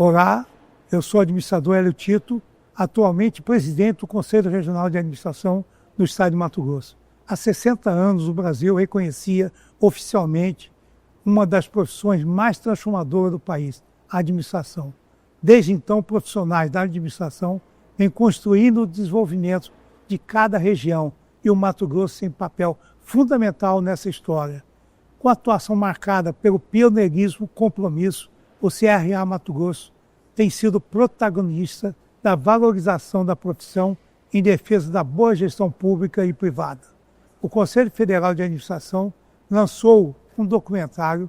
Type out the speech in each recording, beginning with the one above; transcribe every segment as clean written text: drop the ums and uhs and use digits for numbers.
Olá, eu sou o administrador Hélio Tito, atualmente presidente do Conselho Regional de Administração do Estado de Mato Grosso. Há 60 anos, o Brasil reconhecia oficialmente uma das profissões mais transformadoras do país, a administração. Desde então, profissionais da administração vêm construindo o desenvolvimento de cada região e o Mato Grosso tem papel fundamental nessa história. Com a atuação marcada pelo pioneirismo e compromisso, o CRA Mato Grosso tem sido protagonista da valorização da profissão em defesa da boa gestão pública e privada. O Conselho Federal de Administração lançou um documentário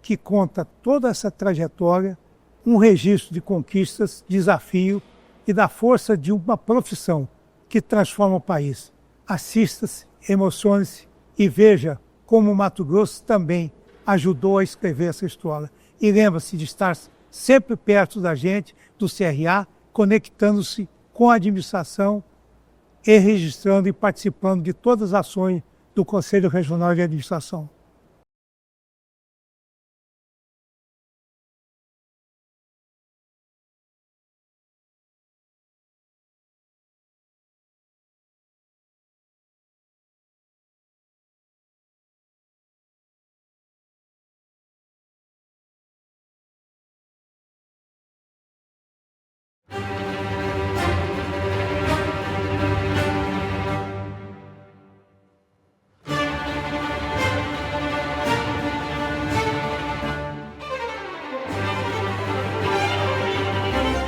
que conta toda essa trajetória, um registro de conquistas, desafio e da força de uma profissão que transforma o país. Assista-se, emocione-se e veja como o Mato Grosso também ajudou a escrever essa história. E lembre-se de estar sempre perto da gente, do CRA, conectando-se com a administração e registrando e participando de todas as ações do Conselho Regional de Administração.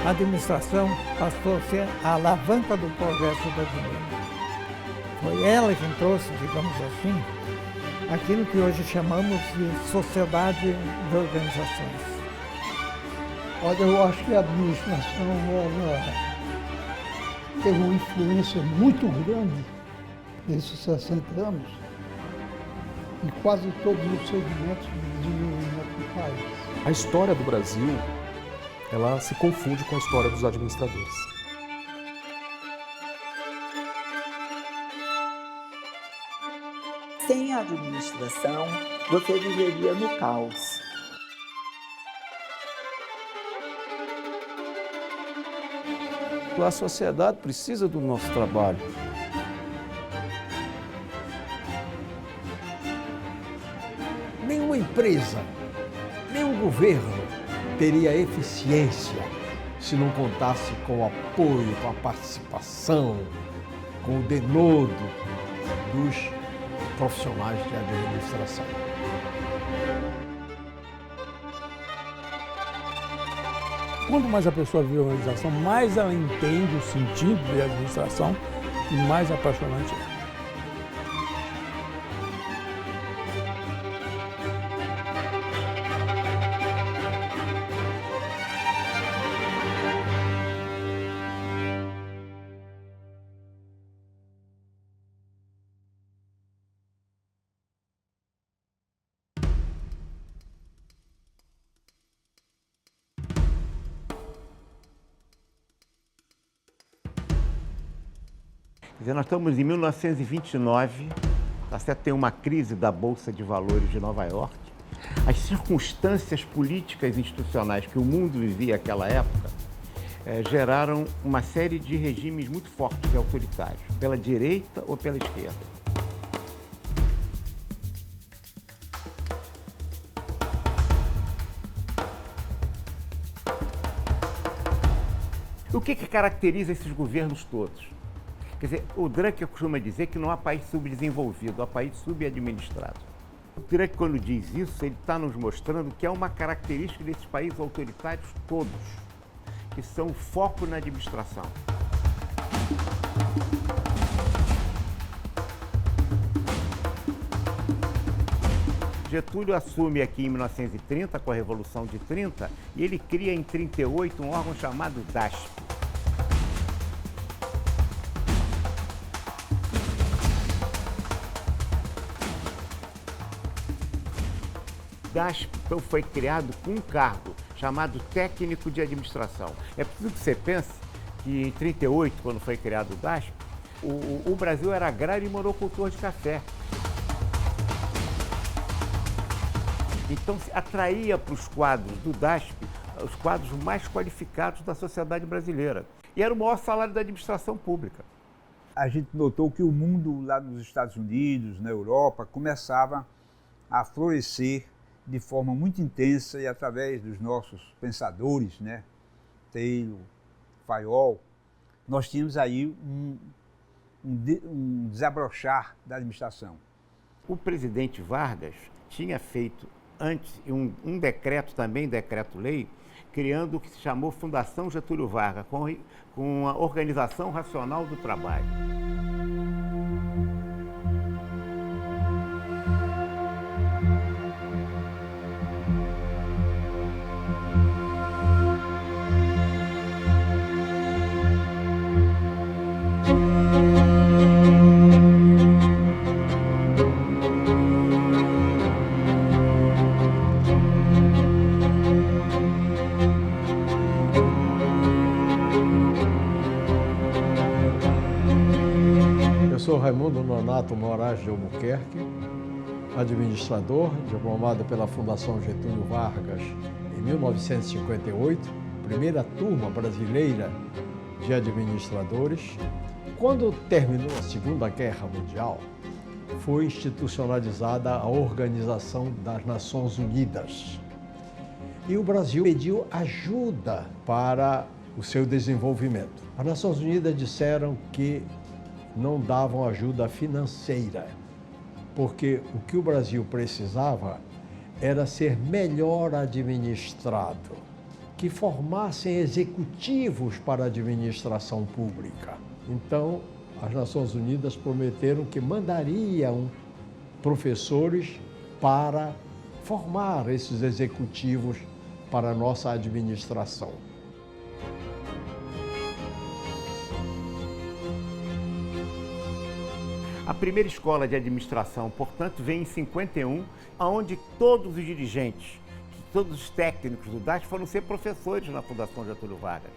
A administração passou a ser a alavanca do progresso brasileiro. Foi ela quem trouxe, digamos assim, aquilo que hoje chamamos de sociedade de organizações. Olha, eu acho que a administração ela teve uma influência muito grande nesses 60 anos em quase todos os segmentos do desenvolvimento do país. A história do Brasil, ela se confunde com a história dos administradores. Sem a administração, você viveria no caos. A sociedade precisa do nosso trabalho. Nenhuma empresa, nenhum governo teria eficiência se não contasse com o apoio, com a participação, com o denodo dos profissionais de administração. Quanto mais a pessoa vive a organização, mais ela entende o sentido de administração e mais apaixonante é. Nós estamos em 1929, tá certo? Tem uma crise da Bolsa de Valores de Nova York. As circunstâncias políticas e institucionais que o mundo vivia naquela época geraram uma série de regimes muito fortes e autoritários, pela direita ou pela esquerda. O que caracteriza esses governos todos? Quer dizer, o Drucker costuma dizer que não há país subdesenvolvido, há país subadministrado. O Drucker, quando diz isso, ele está nos mostrando que é uma característica desses países autoritários todos, que são o foco na administração. Getúlio assume aqui em 1930, com a Revolução de 30, e ele cria em 38 um órgão chamado DASP. DASP, então, foi criado com um cargo chamado técnico de administração. É preciso que você pense que em 38, quando foi criado o DASP, o Brasil era agrário e monocultor de café. Então, atraía para os quadros do DASP os quadros mais qualificados da sociedade brasileira. E era o maior salário da administração pública. A gente notou que o mundo lá nos Estados Unidos, na Europa, começava a florescer de forma muito intensa e através dos nossos pensadores, né? Taylor, Fayol, nós tínhamos aí um desabrochar da administração. O presidente Vargas tinha feito antes um decreto também, decreto-lei, criando o que se chamou Fundação Getúlio Vargas, com a Organização Racional do Trabalho. Eu sou Raimundo Nonato Moraes de Albuquerque, administrador, diplomado pela Fundação Getúlio Vargas em 1958, primeira turma brasileira de administradores. Quando terminou a Segunda Guerra Mundial, foi institucionalizada a Organização das Nações Unidas. E o Brasil pediu ajuda para o seu desenvolvimento. As Nações Unidas disseram que não davam ajuda financeira, porque o que o Brasil precisava era ser melhor administrado, que formassem executivos para a administração pública. Então, as Nações Unidas prometeram que mandariam professores para formar esses executivos para a nossa administração. A primeira escola de administração, portanto, vem em 51, onde todos os dirigentes, todos os técnicos do DASP foram ser professores na Fundação Getúlio Vargas.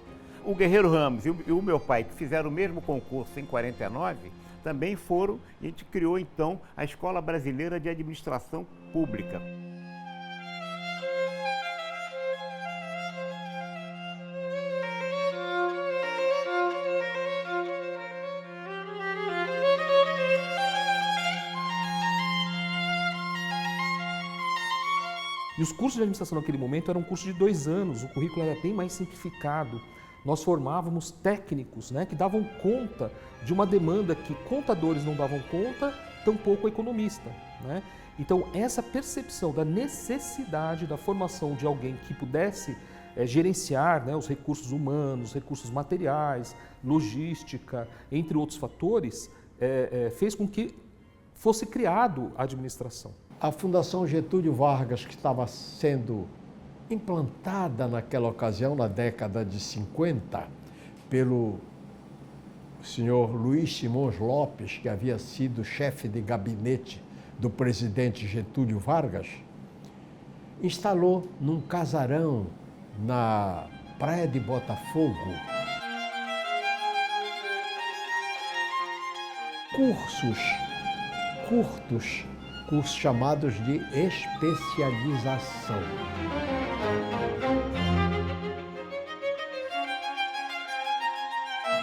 O Guerreiro Ramos e o meu pai, que fizeram o mesmo concurso em 49, também foram, e a gente criou então a Escola Brasileira de Administração Pública. E os cursos de administração naquele momento eram cursos de 2 anos, o currículo era bem mais simplificado. Nós formávamos técnicos, né, que davam conta de uma demanda que contadores não davam conta, tampouco economista, né? Então, essa percepção da necessidade da formação de alguém que pudesse gerenciar, né, os recursos humanos, recursos materiais, logística, entre outros fatores, fez com que fosse criado a administração. A Fundação Getúlio Vargas, que estava sendo implantada naquela ocasião, na década de 50, pelo senhor Luiz Simões Lopes, que havia sido chefe de gabinete do presidente Getúlio Vargas, instalou num casarão na Praia de Botafogo cursos chamados de especialização.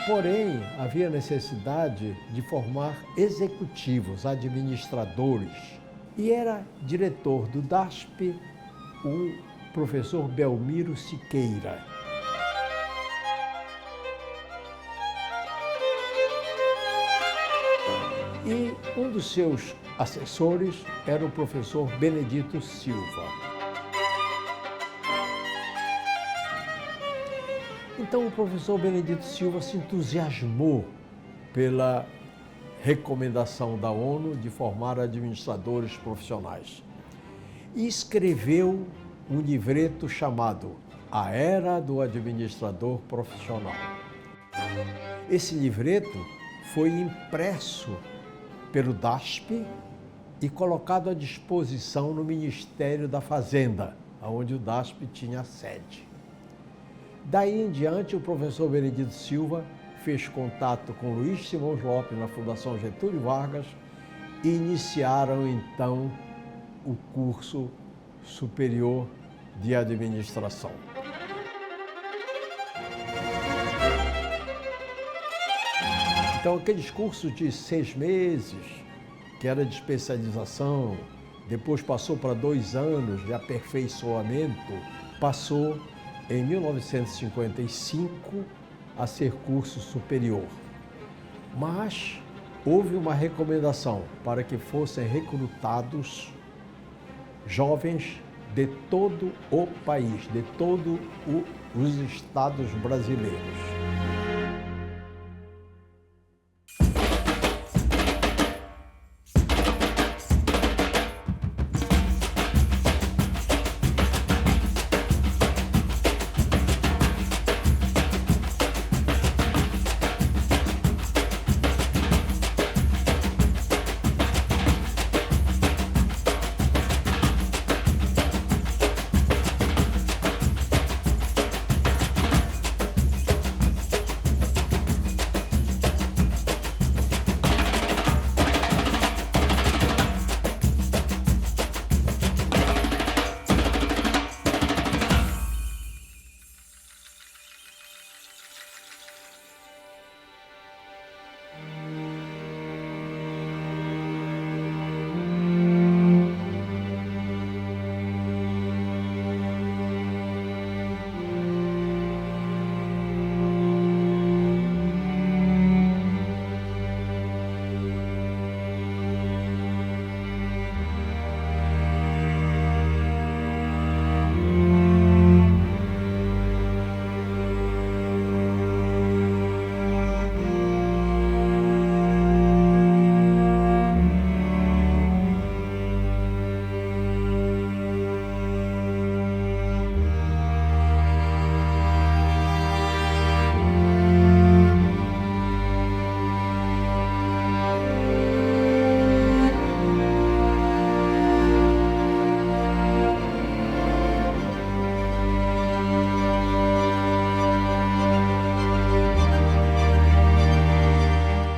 Porém, havia necessidade de formar executivos, administradores. E era diretor do DASP o professor Belmiro Siqueira. E um dos seus assessores era o professor Benedito Silva. Então o professor Benedito Silva se entusiasmou pela recomendação da ONU de formar administradores profissionais e escreveu um livreto chamado A Era do Administrador Profissional. Esse livreto foi impresso pelo DASP e colocado à disposição no Ministério da Fazenda, onde o DASP tinha sede. Daí em diante, o professor Benedito Silva fez contato com Luiz Simões Lopes na Fundação Getúlio Vargas e iniciaram então o curso superior de administração. Então, aqueles cursos de 6 meses, que era de especialização, depois passou para 2 anos de aperfeiçoamento, passou em 1955 a ser curso superior. Mas houve uma recomendação para que fossem recrutados jovens de todo o país, de todos os estados brasileiros.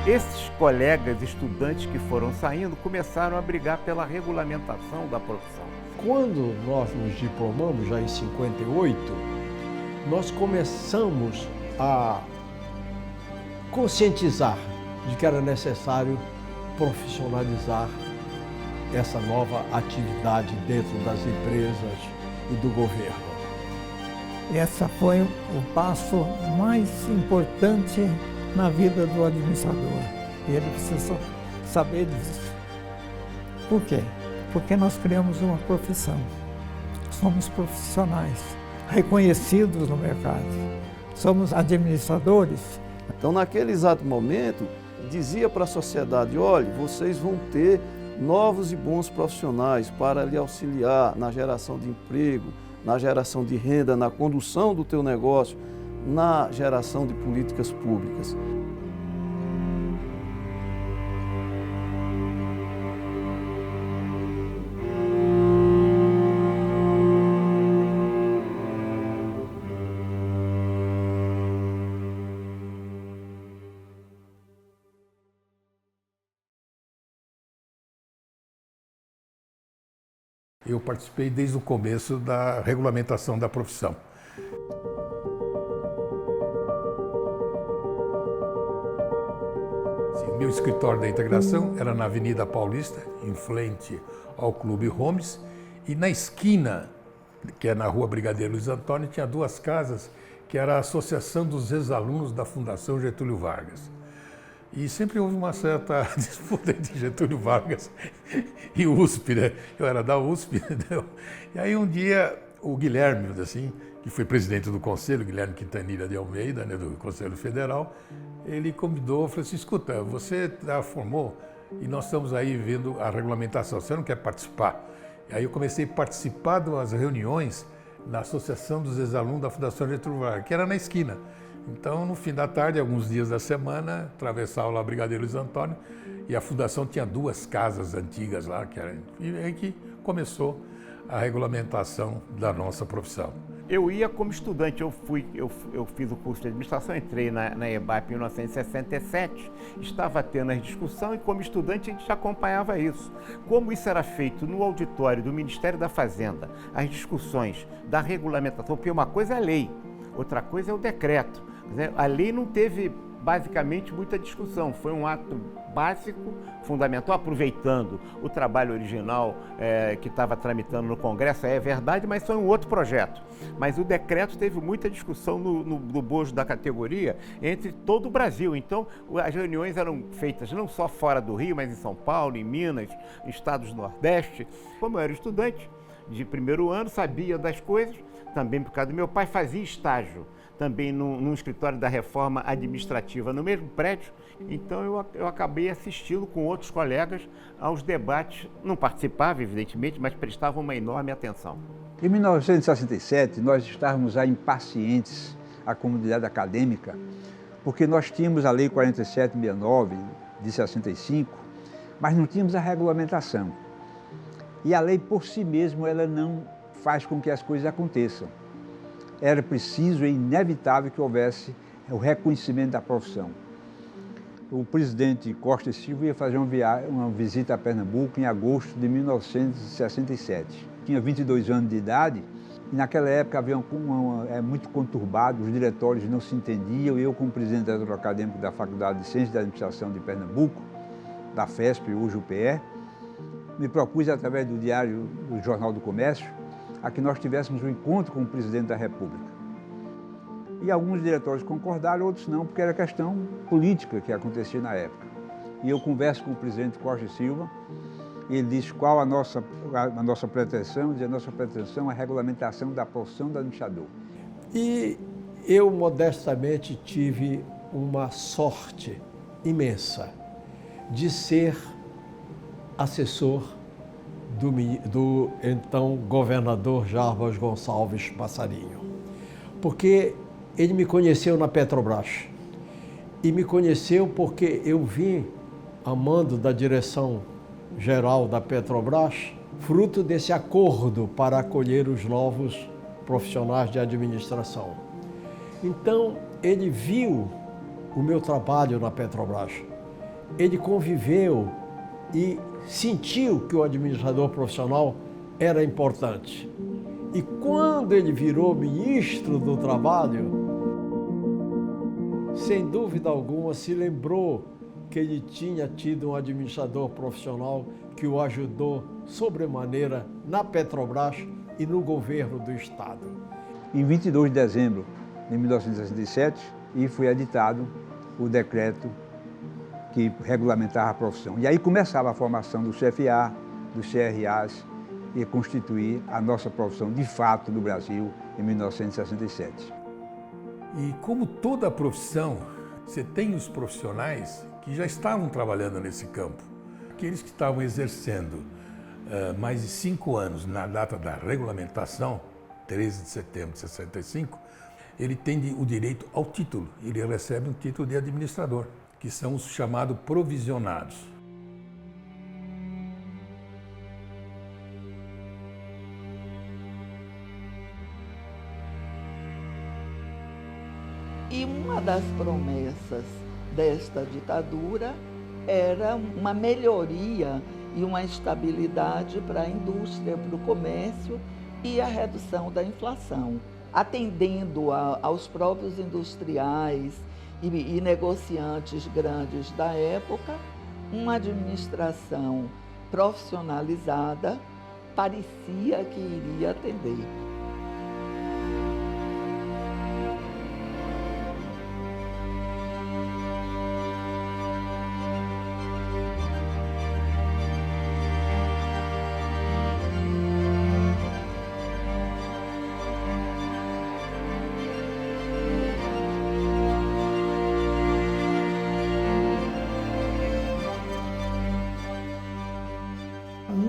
Esses colegas estudantes que foram saindo começaram a brigar pela regulamentação da profissão. Quando nós nos diplomamos, já em 58, nós começamos a conscientizar de que era necessário profissionalizar essa nova atividade dentro das empresas e do governo. Esse foi o passo mais importante na vida do administrador. E ele precisa saber disso. Por quê? Porque nós criamos uma profissão. Somos profissionais, reconhecidos no mercado. Somos administradores. Então, naquele exato momento, dizia para a sociedade, olha, vocês vão ter novos e bons profissionais para lhe auxiliar na geração de emprego, na geração de renda, na condução do teu negócio, na geração de políticas públicas. Eu participei desde o começo da regulamentação da profissão. Meu escritório da integração era na Avenida Paulista, em frente ao Clube Holmes, e na esquina, que é na Rua Brigadeiro Luiz Antônio, tinha 2 casas, que era a Associação dos Ex-Alunos da Fundação Getúlio Vargas. E sempre houve uma certa disputa entre Getúlio Vargas e o USP, né? Eu era da USP, entendeu? E aí um dia o Guilherme, assim, que foi presidente do Conselho, Guilherme Quintanilha de Almeida, né, do Conselho Federal, ele convidou, falou assim, escuta, você já formou e nós estamos aí vendo a regulamentação, você não quer participar? E aí eu comecei a participar das reuniões na Associação dos Ex-Alunos da Fundação Getúlio Vargas, que era na esquina. Então, no fim da tarde, alguns dias da semana, atravessava lá a Brigadeiro Luiz Antônio e a fundação tinha 2 casas antigas lá, e aí que começou a regulamentação da nossa profissão. Eu ia como estudante, eu fiz o curso de administração, entrei na EBAP em 1967, estava tendo as discussões e como estudante a gente acompanhava isso. Como isso era feito no auditório do Ministério da Fazenda, as discussões da regulamentação, porque uma coisa é a lei, outra coisa é o decreto. A lei não teve basicamente muita discussão. Foi um ato básico, fundamental, aproveitando o trabalho original que estava tramitando no Congresso, é verdade, mas foi um outro projeto. Mas o decreto teve muita discussão no bojo da categoria entre todo o Brasil. Então, as reuniões eram feitas não só fora do Rio, mas em São Paulo, em Minas, em estados do Nordeste. Como eu era estudante de primeiro ano, sabia das coisas, também por causa do meu pai, fazia estágio também num escritório da Reforma Administrativa, no mesmo prédio. Então eu acabei assistindo com outros colegas aos debates, não participava, evidentemente, mas prestava uma enorme atenção. Em 1967, nós estávamos já impacientes, a comunidade acadêmica, porque nós tínhamos a Lei 4769, de 65, mas não tínhamos a regulamentação. E a lei, por si mesma, ela não faz com que as coisas aconteçam. Era preciso e inevitável que houvesse o reconhecimento da profissão. O presidente Costa e Silva ia fazer uma visita a Pernambuco em agosto de 1967. Tinha 22 anos de idade e naquela época havia muito conturbado, os diretórios não se entendiam. Eu, como presidente diretor acadêmico da Faculdade de Ciências da Administração de Pernambuco, da FESP, hoje UPE, me propus, através do Diário do Jornal do Comércio, a que nós tivéssemos um encontro com o presidente da República. E alguns diretórios concordaram, outros não, porque era questão política que acontecia na época. E eu converso com o presidente Costa e Silva, e ele diz qual a nossa pretensão, diz a nossa pretensão é a regulamentação da profissão do administrador. E eu, modestamente, tive uma sorte imensa de ser assessor do então governador Jarbas Gonçalves Passarinho, porque ele me conheceu na Petrobras e me conheceu porque eu vim a mando da direção geral da Petrobras, fruto desse acordo para acolher os novos profissionais de administração. Então, ele viu o meu trabalho na Petrobras, ele conviveu e sentiu que o administrador profissional era importante. E quando ele virou ministro do Trabalho, sem dúvida alguma se lembrou que ele tinha tido um administrador profissional que o ajudou sobremaneira na Petrobras e no governo do Estado. Em 22 de dezembro de 1967, foi editado o decreto que regulamentava a profissão. E aí começava a formação do CFA, dos CRAs, e constituir a nossa profissão de fato no Brasil em 1967. E como toda profissão, você tem os profissionais que já estavam trabalhando nesse campo. Aqueles que estavam exercendo mais de 5 anos na data da regulamentação, 13 de setembro de 65, ele tem o direito ao título, ele recebe um título de administrador, que são os chamados provisionados. E uma das promessas desta ditadura era uma melhoria e uma estabilidade para a indústria, para o comércio e a redução da inflação, atendendo aos próprios industriais e negociantes grandes da época. Uma administração profissionalizada parecia que iria atender.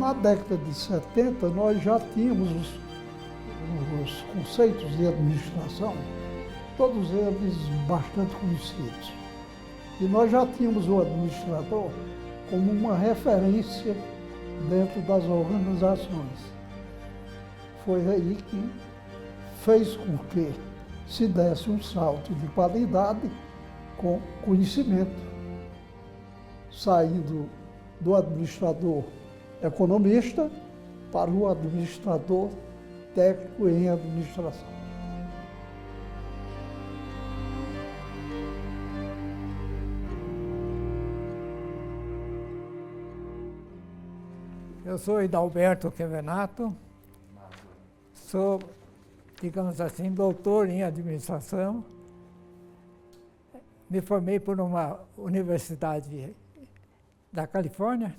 Na década de 70, nós já tínhamos os conceitos de administração, todos eles bastante conhecidos. E nós já tínhamos o administrador como uma referência dentro das organizações. Foi aí que fez com que se desse um salto de qualidade com conhecimento, saindo do administrador economista para o administrador técnico em administração. Eu sou Hidalberto Quevenato, sou, digamos assim, doutor em administração. Me formei por uma universidade da Califórnia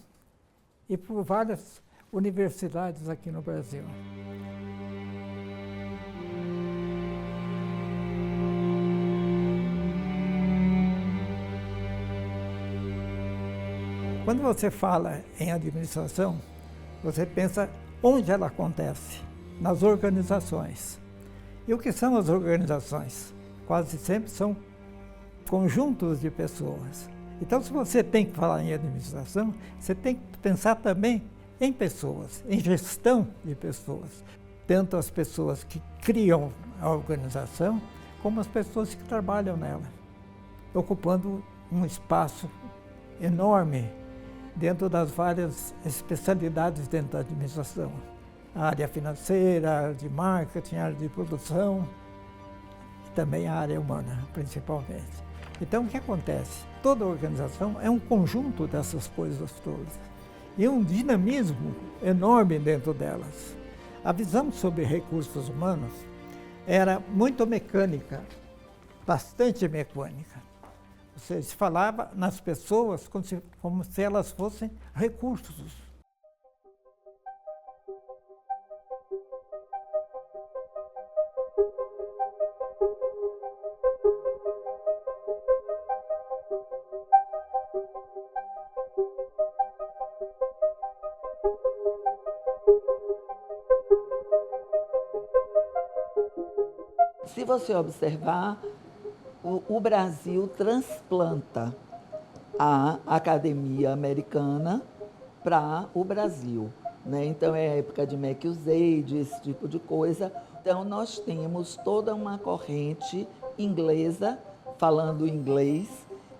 e por várias universidades aqui no Brasil. Quando você fala em administração, você pensa onde ela acontece, nas organizações. E o que são as organizações? Quase sempre são conjuntos de pessoas. Então, se você tem que falar em administração, você tem que pensar também em pessoas, em gestão de pessoas. Tanto as pessoas que criam a organização, como as pessoas que trabalham nela, ocupando um espaço enorme dentro das várias especialidades dentro da administração. A área financeira, a área de marketing, a área de produção e também a área humana, principalmente. Então, o que acontece? Toda organização é um conjunto dessas coisas todas e um dinamismo enorme dentro delas. A visão sobre recursos humanos era muito mecânica, bastante mecânica. Você se falava nas pessoas como se elas fossem recursos. Se você observar, o Brasil transplanta a academia americana para o Brasil, né? Então é a época de MacUseid, esse tipo de coisa. Então nós temos toda uma corrente inglesa, falando inglês,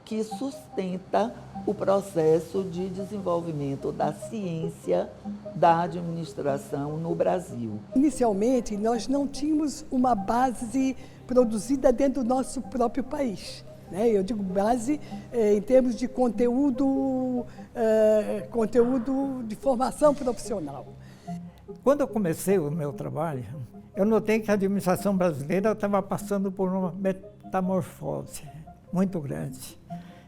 que sustenta o processo de desenvolvimento da ciência da administração no Brasil. Inicialmente, nós não tínhamos uma base produzida dentro do nosso próprio país, né? Eu digo base em termos de conteúdo de formação profissional. Quando eu comecei o meu trabalho, eu notei que a administração brasileira estava passando por uma metamorfose muito grande.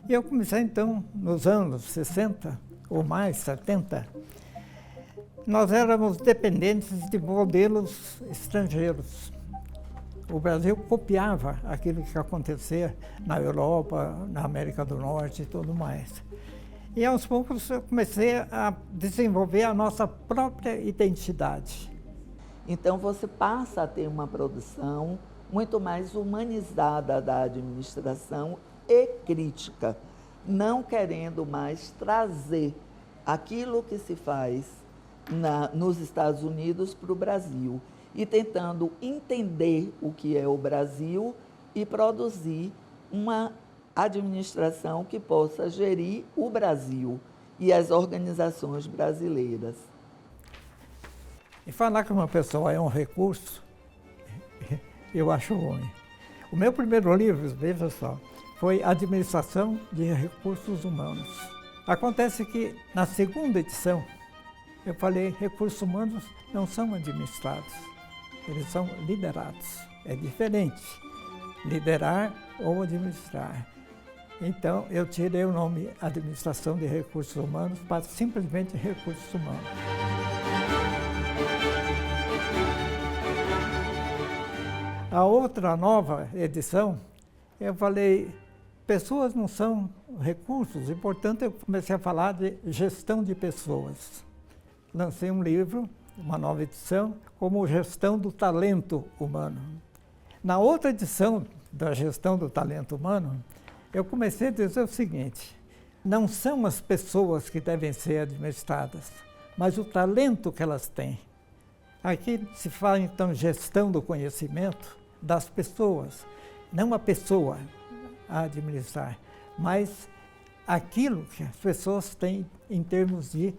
E eu comecei, então, nos anos 60, ou mais, 70, nós éramos dependentes de modelos estrangeiros. O Brasil copiava aquilo que acontecia na Europa, na América do Norte e tudo mais. E aos poucos eu comecei a desenvolver a nossa própria identidade. Então você passa a ter uma produção muito mais humanizada da administração e crítica, não querendo mais trazer aquilo que se faz nos Estados Unidos para o Brasil e tentando entender o que é o Brasil e produzir uma administração que possa gerir o Brasil e as organizações brasileiras. E falar que uma pessoa é um recurso, eu acho ruim. O meu primeiro livro, veja só, foi Administração de Recursos Humanos. Acontece que, na segunda edição, eu falei, recursos humanos não são administrados, eles são liderados. É diferente, liderar ou administrar. Então, eu tirei o nome Administração de Recursos Humanos para simplesmente Recursos Humanos. A outra nova edição, eu falei, pessoas não são recursos, e, portanto, eu comecei a falar de gestão de pessoas. Lancei um livro, uma nova edição, como Gestão do Talento Humano. Na outra edição da Gestão do Talento Humano, eu comecei a dizer o seguinte, não são as pessoas que devem ser administradas, mas o talento que elas têm. Aqui se fala, então, gestão do conhecimento das pessoas, não a pessoa a administrar, mas aquilo que as pessoas têm em termos de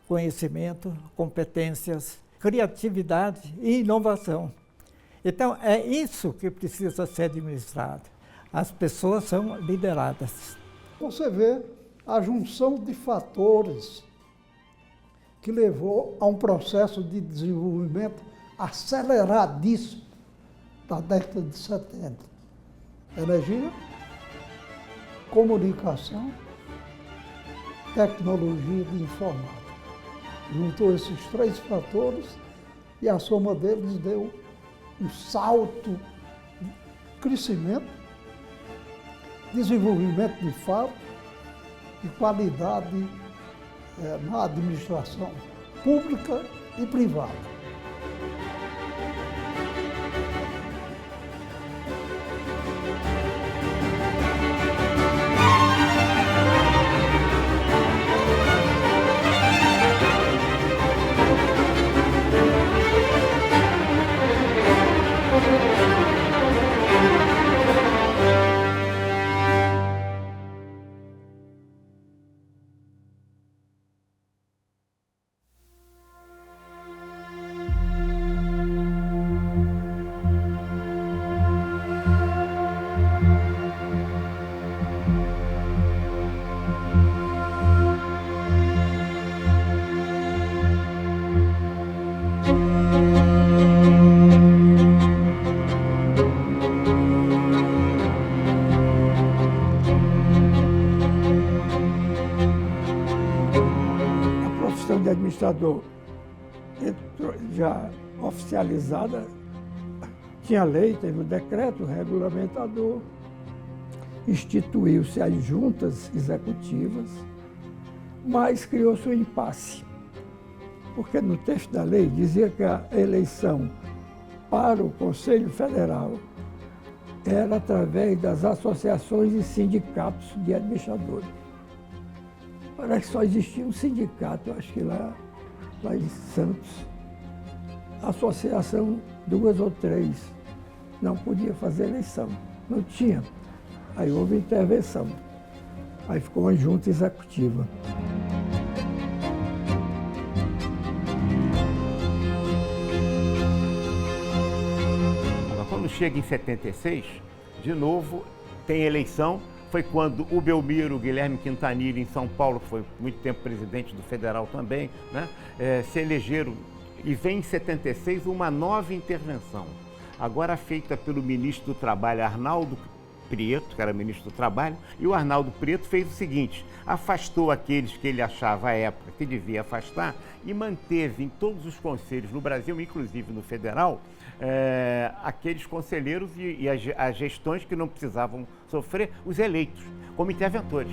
conhecimento, competências, criatividade e inovação. Então, é isso que precisa ser administrado. As pessoas são lideradas. Você vê a junção de fatores que levou a um processo de desenvolvimento aceleradíssimo da década de 70. Energia, comunicação, tecnologia de informática. Juntou esses três fatores e a soma deles deu um salto de crescimento, desenvolvimento de fato e qualidade na administração pública e privada. De administrador já oficializada, tinha lei, teve o decreto regulamentador, instituiu-se as juntas executivas, mas criou-se um impasse, porque no texto da lei dizia que a eleição para o Conselho Federal era através das associações e sindicatos de administradores. Parece que só existia um sindicato, acho que lá em Santos. Associação, 2 ou 3, não podia fazer eleição, não tinha. Aí houve intervenção, aí ficou uma junta executiva. Quando chega em 76, de novo tem eleição. Foi quando o Belmiro, Guilherme Quintanilha, em São Paulo, que foi muito tempo presidente do Federal também, né, se elegeram. E vem em 76 uma nova intervenção, agora feita pelo ministro do Trabalho, Arnaldo Prieto, que era ministro do Trabalho, e o Arnaldo Prieto fez o seguinte: afastou aqueles que ele achava à época que devia afastar e manteve em todos os conselhos no Brasil, inclusive no Federal, aqueles conselheiros e as gestões que não precisavam sofrer, os eleitos, como interventores.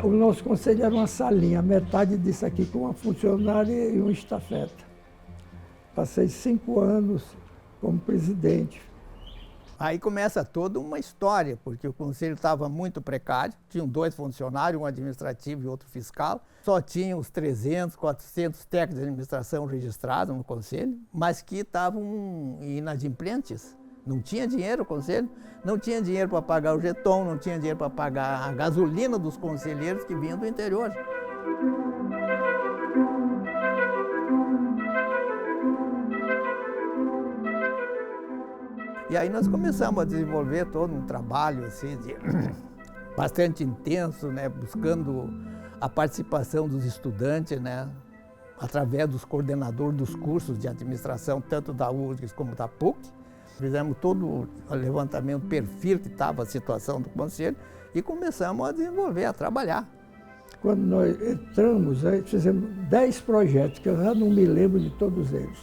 O nosso conselho era uma salinha, metade disso aqui com uma funcionária e um estafeta. Passei 5 anos como presidente. Aí começa toda uma história, porque o conselho estava muito precário, tinham 2 funcionários, um administrativo e outro fiscal, só tinham os 300, 400 técnicos de administração registrados no conselho, mas que estavam inadimplentes. Não tinha dinheiro o conselho, não tinha dinheiro para pagar o jeton, não tinha dinheiro para pagar a gasolina dos conselheiros que vinham do interior. E aí nós começamos a desenvolver todo um trabalho assim, bastante intenso, né, buscando a participação dos estudantes, né, através dos coordenadores dos cursos de administração, tanto da URGS como da PUC. Fizemos todo o levantamento, perfil que estava a situação do conselho e começamos a desenvolver, a trabalhar. Quando nós entramos, fizemos 10 projetos, que eu já não me lembro de todos eles,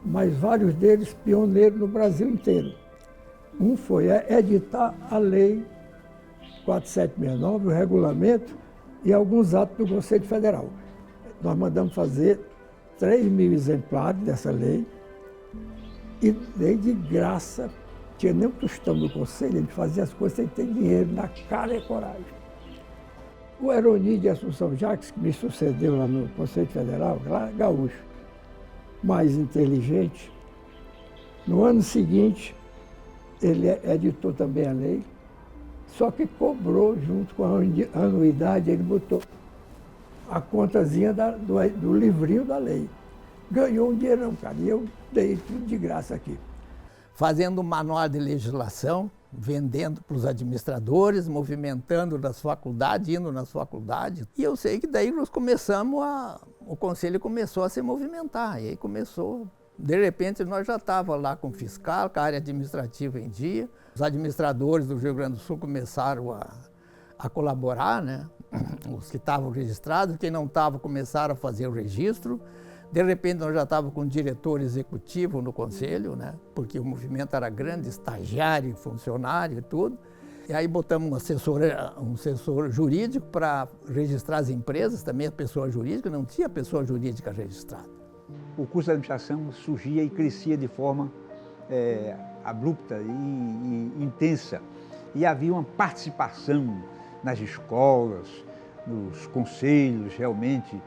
mas vários deles pioneiros no Brasil inteiro. Um foi editar a Lei 4769, o regulamento e alguns atos do Conselho Federal. Nós mandamos fazer 3.000 exemplares dessa lei, e dei de graça, tinha nem um tostão no conselho, a gente fazia as coisas sem ter dinheiro, na cara e coragem. O Heroni de Assunção Jacques, que me sucedeu lá no Conselho Federal, lá gaúcho, mais inteligente, no ano seguinte, ele editou também a lei, só que cobrou, junto com a anuidade, ele botou a contazinha do livrinho da lei. Ganhou um dinheirão, cara, e eu dei tudo de graça aqui. Fazendo um manual de legislação, vendendo para os administradores, movimentando nas faculdades, indo nas faculdades. E eu sei que daí nós o conselho começou a se movimentar. E aí começou, de repente nós já estávamos lá com o fiscal, com a área administrativa em dia. Os administradores do Rio Grande do Sul começaram a colaborar, né? Os que estavam registrados, quem não estava começaram a fazer o registro. De repente nós já estávamos com um diretor executivo no conselho, né? Porque o movimento era grande, estagiário, funcionário e tudo. E aí botamos um assessor jurídico para registrar as empresas, também a pessoa jurídica, não tinha pessoa jurídica registrada. O curso de administração surgia e crescia de forma abrupta e intensa. E havia uma participação nas escolas, nos conselhos, realmente,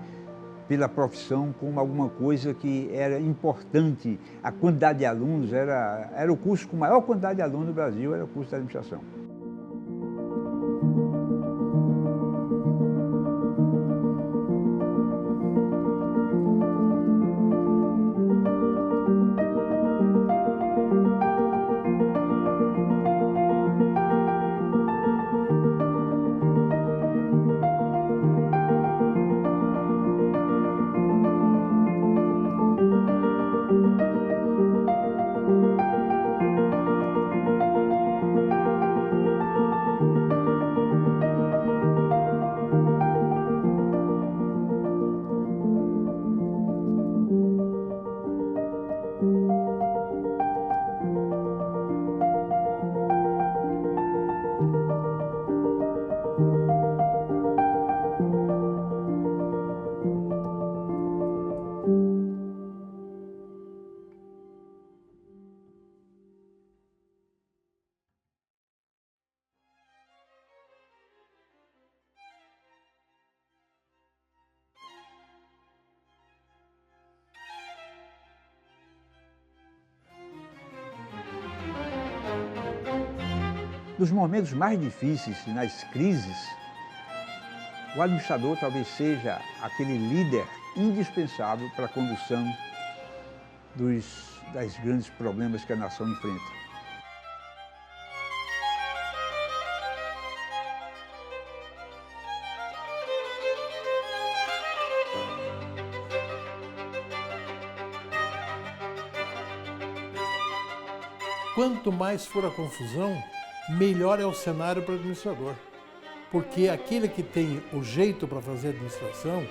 pela profissão como alguma coisa que era importante. A quantidade de alunos era o curso com maior quantidade de alunos no Brasil, era o curso de administração. Nos momentos mais difíceis, nas crises, o administrador talvez seja aquele líder indispensável para a condução dos grandes problemas que a nação enfrenta. Quanto mais for a confusão, melhor é o cenário para o administrador. Porque aquele que tem o jeito para fazer administração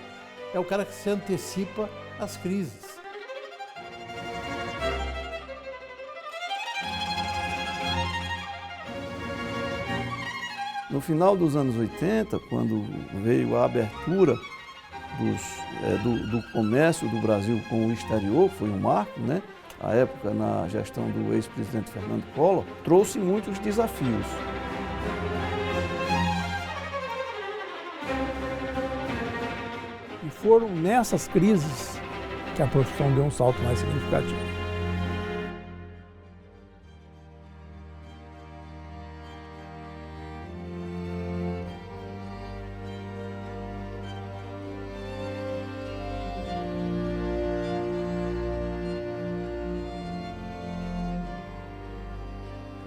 é o cara que se antecipa às crises. No final dos anos 80, quando veio a abertura do comércio do Brasil com o exterior, foi um marco, né? A época, na gestão do ex-presidente Fernando Collor, trouxe muitos desafios. E foram nessas crises que a profissão deu um salto mais significativo.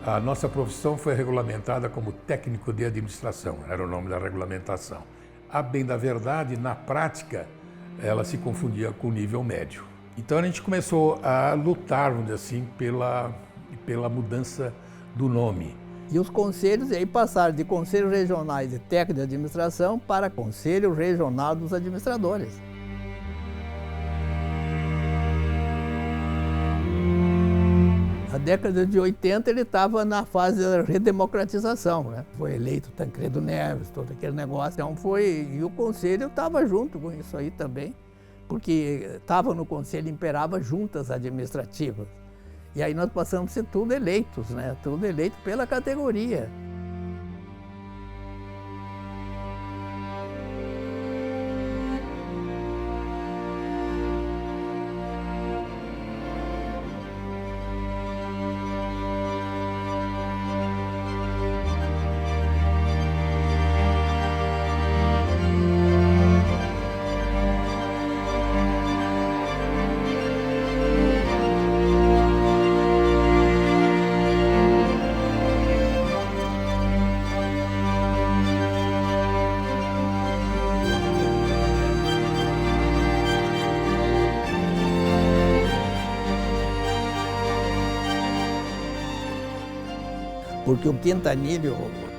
A nossa profissão foi regulamentada como técnico de administração, era o nome da regulamentação. A bem da verdade, na prática, ela se confundia com o nível médio. Então a gente começou a lutar, vamos dizer assim, pela mudança do nome. E os conselhos aí passaram de conselhos regionais de técnico de administração para Conselho Regional dos Administradores. Na década de 80 ele estava na fase da redemocratização, né? Foi eleito Tancredo Neves, todo aquele negócio. Então e o conselho estava junto com isso aí também, porque estava no conselho, imperava juntas administrativas. E aí nós passamos a ser tudo eleitos, né? Tudo eleito pela categoria. porque o Quintanilha,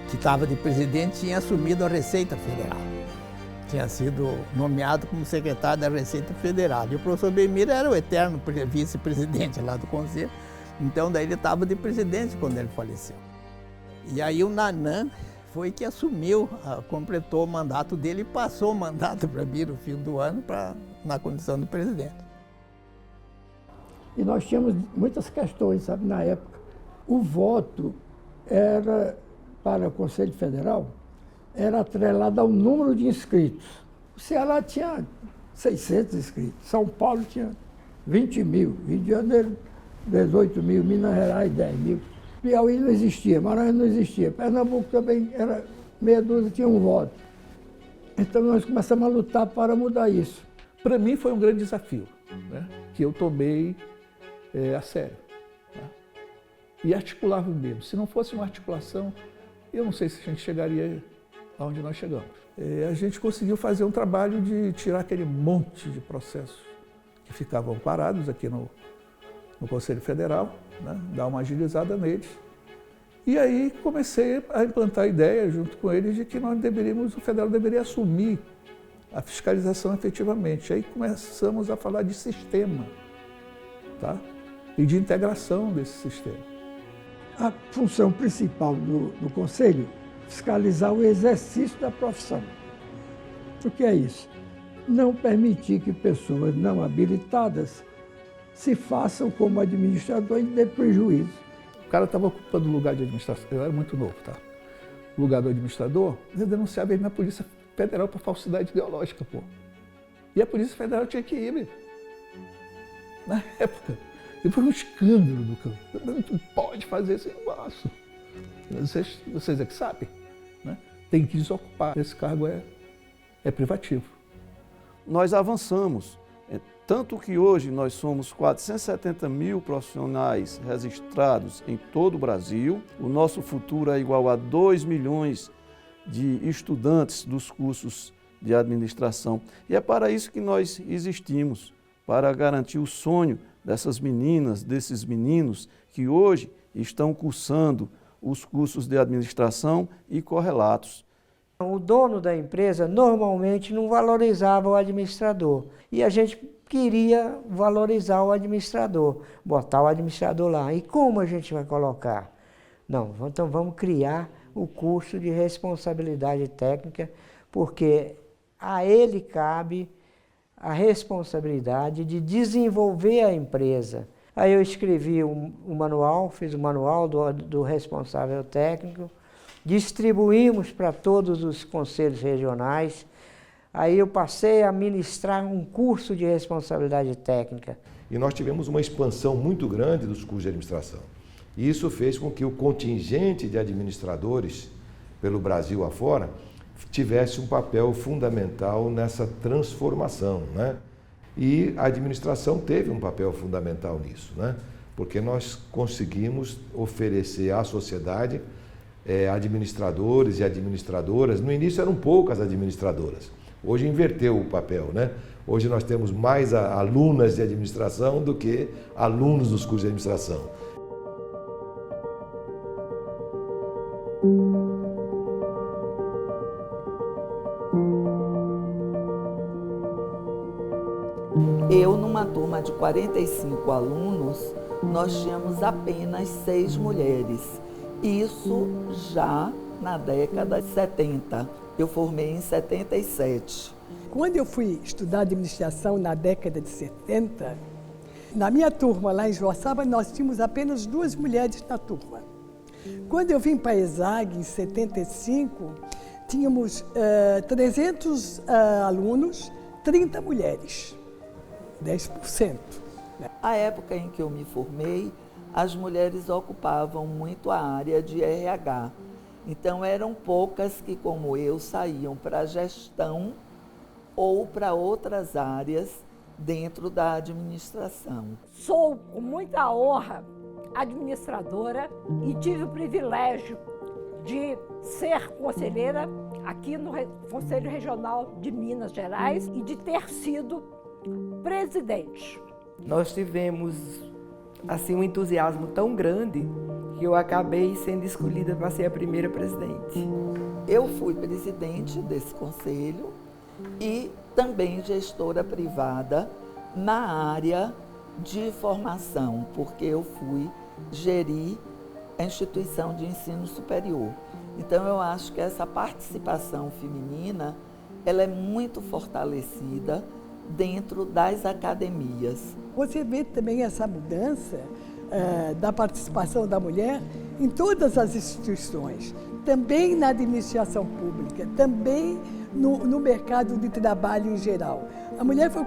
que estava de presidente, tinha assumido a Receita Federal. Tinha sido nomeado como secretário da Receita Federal. E o professor Bemira era o eterno vice-presidente lá do Conselho. Então, daí ele estava de presidente quando ele faleceu. E aí o Nanan foi que assumiu, completou o mandato dele e passou o mandato para mim no fim do ano na condição de presidente. E nós tínhamos muitas questões, sabe, na época. O voto era, para o Conselho Federal, era atrelado ao número de inscritos. O Ceará tinha 600 inscritos, São Paulo tinha 20 mil, Rio de Janeiro 18 mil, Minas Gerais 10 mil. Piauí não existia, Maranhão não existia, Pernambuco também era meia dúzia, tinha um voto. Então nós começamos a lutar para mudar isso. Para mim foi um grande desafio, né, que eu tomei a sério. Tá? E articulava mesmo. Se não fosse uma articulação, eu não sei se a gente chegaria aonde nós chegamos. A gente conseguiu fazer um trabalho de tirar aquele monte de processos que ficavam parados aqui no Conselho Federal, né, dar uma agilizada neles. E aí comecei a implantar a ideia, junto com eles, de que o Federal deveria assumir a fiscalização efetivamente. Aí começamos a falar de sistema, tá? E de integração desse sistema. A função principal do Conselho é fiscalizar o exercício da profissão. O que é isso? Não permitir que pessoas não habilitadas se façam como administrador e dê prejuízo. O cara estava ocupando o lugar de administração, eu era muito novo, tá? O lugar do administrador, eu denunciava ele na Polícia Federal por falsidade ideológica, pô. E a Polícia Federal tinha que ir, meu. Na época. E foi um escândalo do campo. Não pode fazer esse negócio. Vocês é que sabem, né? Tem que desocupar. Esse cargo é privativo. Nós avançamos. Tanto que hoje nós somos 470 mil profissionais registrados em todo o Brasil. O nosso futuro é igual a 2 milhões de estudantes dos cursos de administração. E é para isso que nós existimos, para garantir o sonho dessas meninas, desses meninos que hoje estão cursando os cursos de administração e correlatos. O dono da empresa normalmente não valorizava o administrador e a gente queria valorizar o administrador, botar o administrador lá. E como a gente vai colocar? Não, então vamos criar o curso de responsabilidade técnica, porque a ele cabe a responsabilidade de desenvolver a empresa. Aí eu escrevi um manual, fiz o manual do responsável técnico, distribuímos para todos os conselhos regionais. Aí eu passei a ministrar um curso de responsabilidade técnica. E nós tivemos uma expansão muito grande dos cursos de administração. E isso fez com que o contingente de administradores pelo Brasil afora tivesse um papel fundamental nessa transformação, né? E a administração teve um papel fundamental nisso, né? Porque nós conseguimos oferecer à sociedade administradores e administradoras. No início eram poucas administradoras. Hoje inverteu o papel, né? Hoje nós temos mais alunas de administração do que alunos dos cursos de administração. Eu, numa turma de 45 alunos, nós tínhamos apenas 6 mulheres. Isso já na década de 70. Eu formei em 77. Quando eu fui estudar administração na década de 70, na minha turma lá em Joaçaba, nós tínhamos apenas 2 mulheres na turma. Quando eu vim para a ESAG, em 75, tínhamos 300 alunos, 30 mulheres, 10%. A época em que eu me formei, as mulheres ocupavam muito a área de RH. Então, eram poucas que, como eu, saíam para a gestão ou para outras áreas dentro da administração. Sou, com muita honra, administradora e tive o privilégio de ser conselheira aqui no Conselho Regional de Minas Gerais e de ter sido presidente. Nós tivemos assim um entusiasmo tão grande que eu acabei sendo escolhida para ser a primeira presidente. Eu fui presidente desse conselho e também gestora privada na área de formação, porque eu fui gerir a instituição de ensino superior. Então, eu acho que essa participação feminina, ela é muito fortalecida dentro das academias. Você vê também essa mudança da participação da mulher em todas as instituições, também na administração pública, também no mercado de trabalho em geral. A mulher foi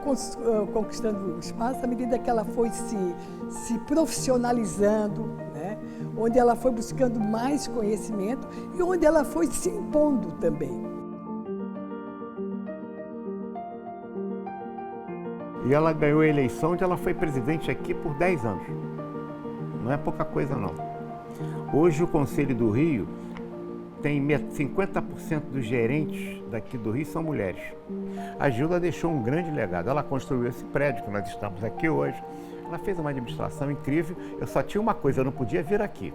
conquistando o espaço à medida que ela foi se profissionalizando, né? Onde ela foi buscando mais conhecimento e onde ela foi se impondo também. E ela ganhou a eleição onde ela foi presidente aqui por 10 anos. Não é pouca coisa, não. Hoje o Conselho do Rio tem 50% dos gerentes daqui do Rio são mulheres. A Gilda deixou um grande legado. Ela construiu esse prédio que nós estamos aqui hoje. Ela fez uma administração incrível. Eu só tinha uma coisa, eu não podia vir aqui.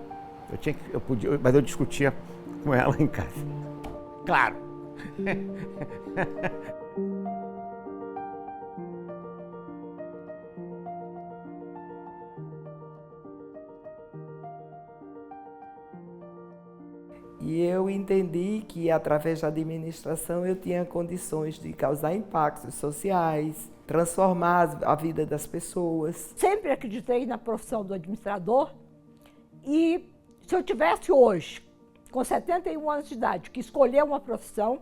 Mas eu discutia com ela em casa. Claro. E eu entendi que, através da administração, eu tinha condições de causar impactos sociais, transformar a vida das pessoas. Sempre acreditei na profissão do administrador e, se eu tivesse hoje, com 71 anos de idade, que escolher uma profissão,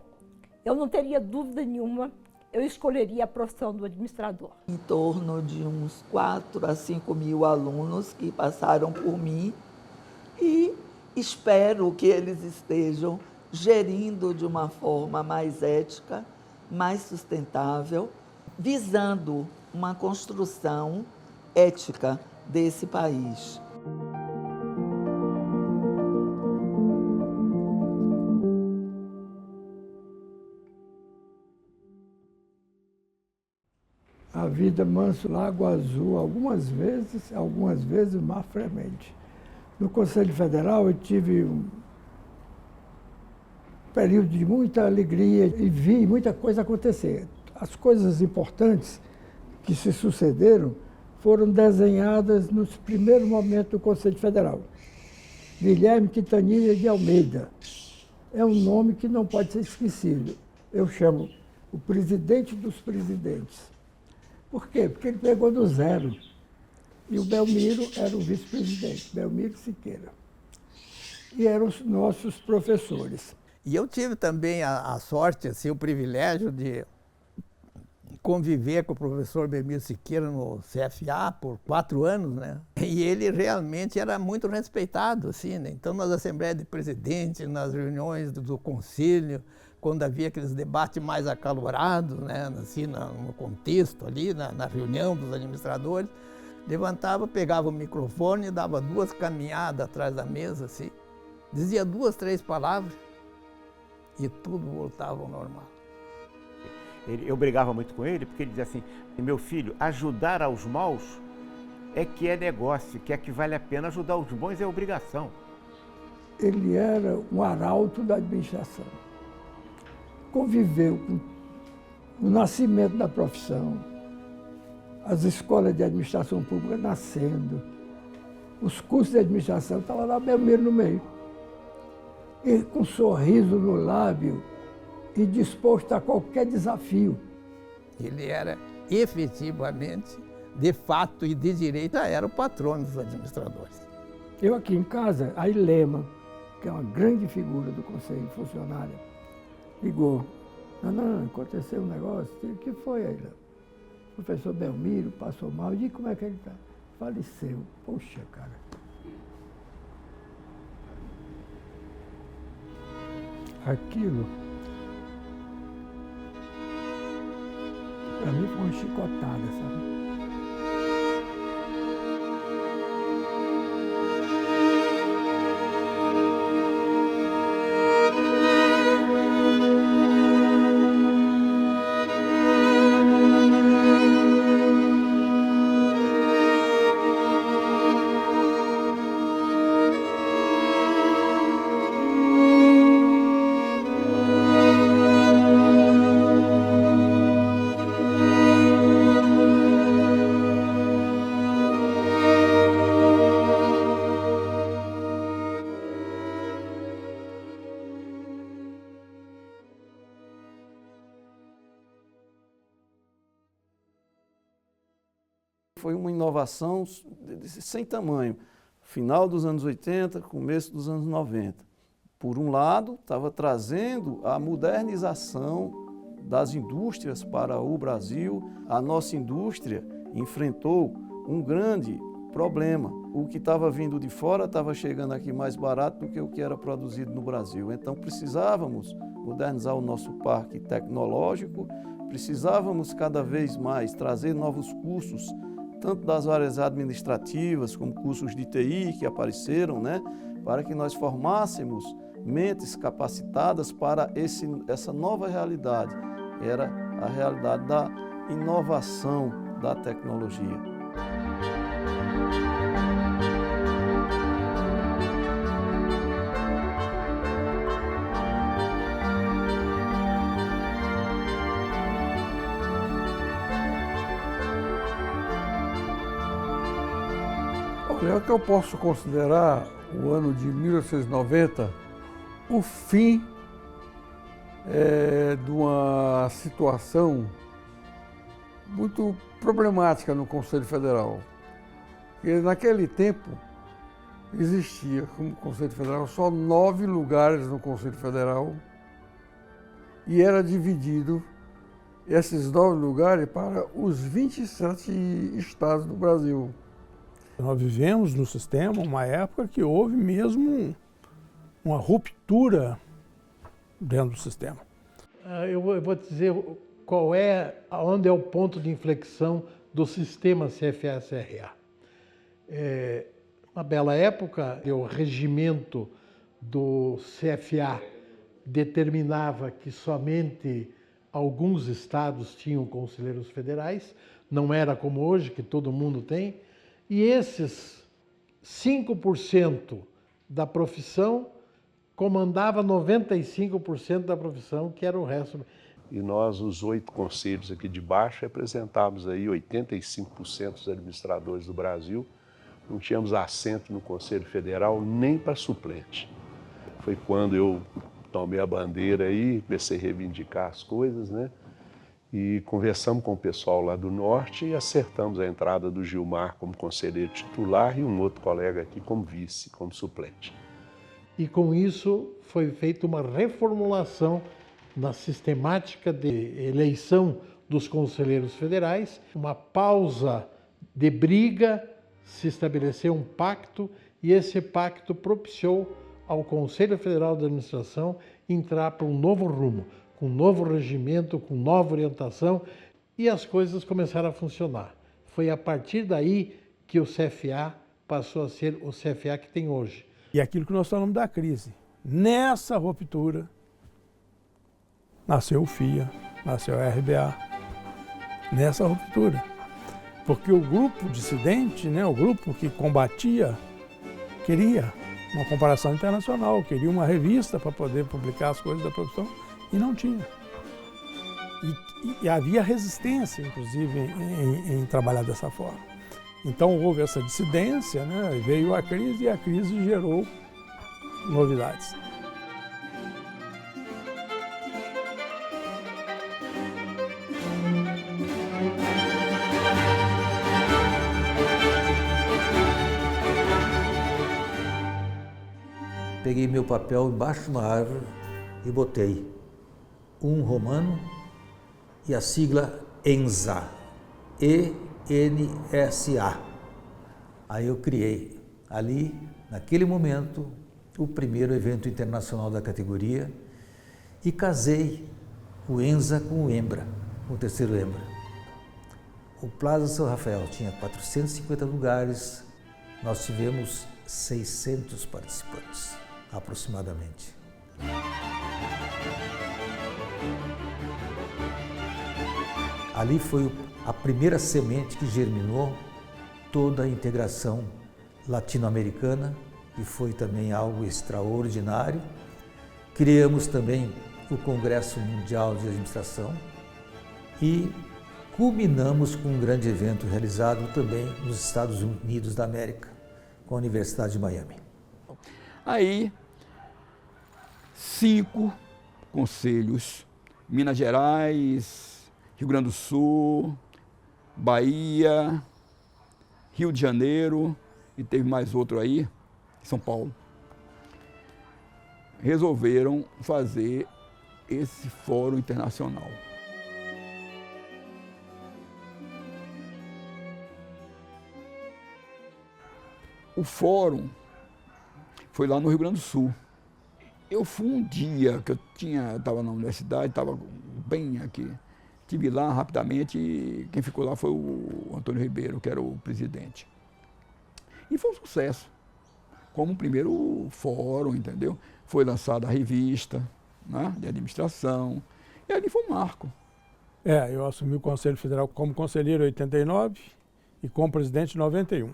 eu não teria dúvida nenhuma, eu escolheria a profissão do administrador. Em torno de uns 4 a 5 mil alunos que passaram por mim e espero que eles estejam gerindo de uma forma mais ética, mais sustentável, visando uma construção ética desse país. A vida manso Lago Azul, algumas vezes Mar Fremente. No Conselho Federal eu tive um período de muita alegria e vi muita coisa acontecer. As coisas importantes que se sucederam foram desenhadas nos primeiros momentos do Conselho Federal. Guilherme Quintanilha de Almeida é um nome que não pode ser esquecido. Eu chamo o presidente dos presidentes. Por quê? Porque ele pegou do zero. E o Belmiro era o vice-presidente, Belmiro Siqueira. E eram os nossos professores. E eu tive também a sorte, assim, o privilégio de conviver com o professor Belmiro Siqueira no CFA por 4 anos, né? E ele realmente era muito respeitado, assim, né? Então, nas assembleias de presidente, nas reuniões do conselho, quando havia aqueles debates mais acalorados, né? Assim, no contexto ali, na reunião dos administradores, levantava, pegava o microfone, dava 2 caminhadas atrás da mesa, assim, dizia 2, 3 palavras e tudo voltava ao normal. Eu brigava muito com ele porque ele dizia assim, meu filho, ajudar aos maus é que é negócio, que é que vale a pena, ajudar os bons é obrigação. Ele era um arauto da administração. Conviveu com o nascimento da profissão, as escolas de administração pública nascendo, os cursos de administração, estava lá Belmiro no meio. E com um sorriso no lábio e disposto a qualquer desafio. Ele era efetivamente, de fato e de direito, era o patrono dos administradores. Eu aqui em casa, a Ilema, que é uma grande figura do Conselho Funcionário, ligou. Não, aconteceu um negócio. O que foi, Ilema? O professor Belmiro passou mal. Eu disse, como é que ele está? Faleceu. Poxa, cara. Aquilo, para mim, foi uma chicotada, sabe? foi uma inovação sem tamanho. Final dos anos 80, começo dos anos 90. Por um lado, estava trazendo a modernização das indústrias para o Brasil. A nossa indústria enfrentou um grande problema. O que estava vindo de fora estava chegando aqui mais barato do que o que era produzido no Brasil. Então precisávamos modernizar o nosso parque tecnológico, precisávamos cada vez mais trazer novos cursos, tanto das áreas administrativas como cursos de TI que apareceram, né, para que nós formássemos mentes capacitadas para essa nova realidade. Era a realidade da inovação da tecnologia. Olha, que eu posso considerar o ano de 1990 o fim de uma situação muito problemática no Conselho Federal. Porque naquele tempo existia, como Conselho Federal, só 9 lugares no Conselho Federal e era dividido esses 9 lugares para os 27 estados do Brasil. Nós vivemos no sistema uma época que houve mesmo uma ruptura dentro do sistema. Eu vou dizer onde é o ponto de inflexão do sistema CFA-CRA. Uma bela época, o regimento do CFA determinava que somente alguns estados tinham conselheiros federais, não era como hoje, que todo mundo tem, e esses 5% da profissão comandava 95% da profissão, que era o resto. E nós, os 8 conselhos aqui de baixo, representávamos aí 85% dos administradores do Brasil. Não tínhamos assento no Conselho Federal nem para suplente. Foi quando eu tomei a bandeira aí, comecei a reivindicar as coisas, né? E conversamos com o pessoal lá do Norte e acertamos a entrada do Gilmar como conselheiro titular e um outro colega aqui como vice, como suplente. E com isso foi feita uma reformulação na sistemática de eleição dos conselheiros federais, uma pausa de briga, se estabeleceu um pacto e esse pacto propiciou ao Conselho Federal de Administração entrar para um novo rumo, com um novo regimento, com nova orientação, e as coisas começaram a funcionar. Foi a partir daí que o CFA passou a ser o CFA que tem hoje. E aquilo que nós falamos da crise. Nessa ruptura, nasceu o FIA, nasceu a RBA. Nessa ruptura. Porque o grupo dissidente, né, o grupo que combatia, queria uma comparação internacional, queria uma revista para poder publicar as coisas da profissão e não tinha. E havia resistência, inclusive, em trabalhar dessa forma. Então houve essa dissidência, né, veio a crise e a crise gerou novidades. Peguei meu papel embaixo de uma árvore e botei um romano e a sigla ENSA, E-N-S-A. Aí eu criei ali, naquele momento, o primeiro evento internacional da categoria e casei o ENSA com o EMBRA, o terceiro EMBRA. O Plaza São Rafael tinha 450 lugares, nós tivemos 600 participantes, aproximadamente. Ali foi a primeira semente que germinou toda a integração latino-americana e foi também algo extraordinário. Criamos também o Congresso Mundial de Administração e culminamos com um grande evento realizado também nos Estados Unidos da América, com a Universidade de Miami. Aí, 5 conselhos, Minas Gerais, Rio Grande do Sul, Bahia, Rio de Janeiro e teve mais outro aí, São Paulo, resolveram fazer esse fórum internacional. O fórum foi lá no Rio Grande do Sul. Eu fui um dia que eu estava na universidade, estava bem aqui. Estive lá rapidamente e quem ficou lá foi o Antônio Ribeiro, que era o presidente. E foi um sucesso, como o primeiro fórum, entendeu? Foi lançada a revista, né, de administração, e ali foi um marco. Eu assumi o Conselho Federal como conselheiro em 89 e como presidente em 91.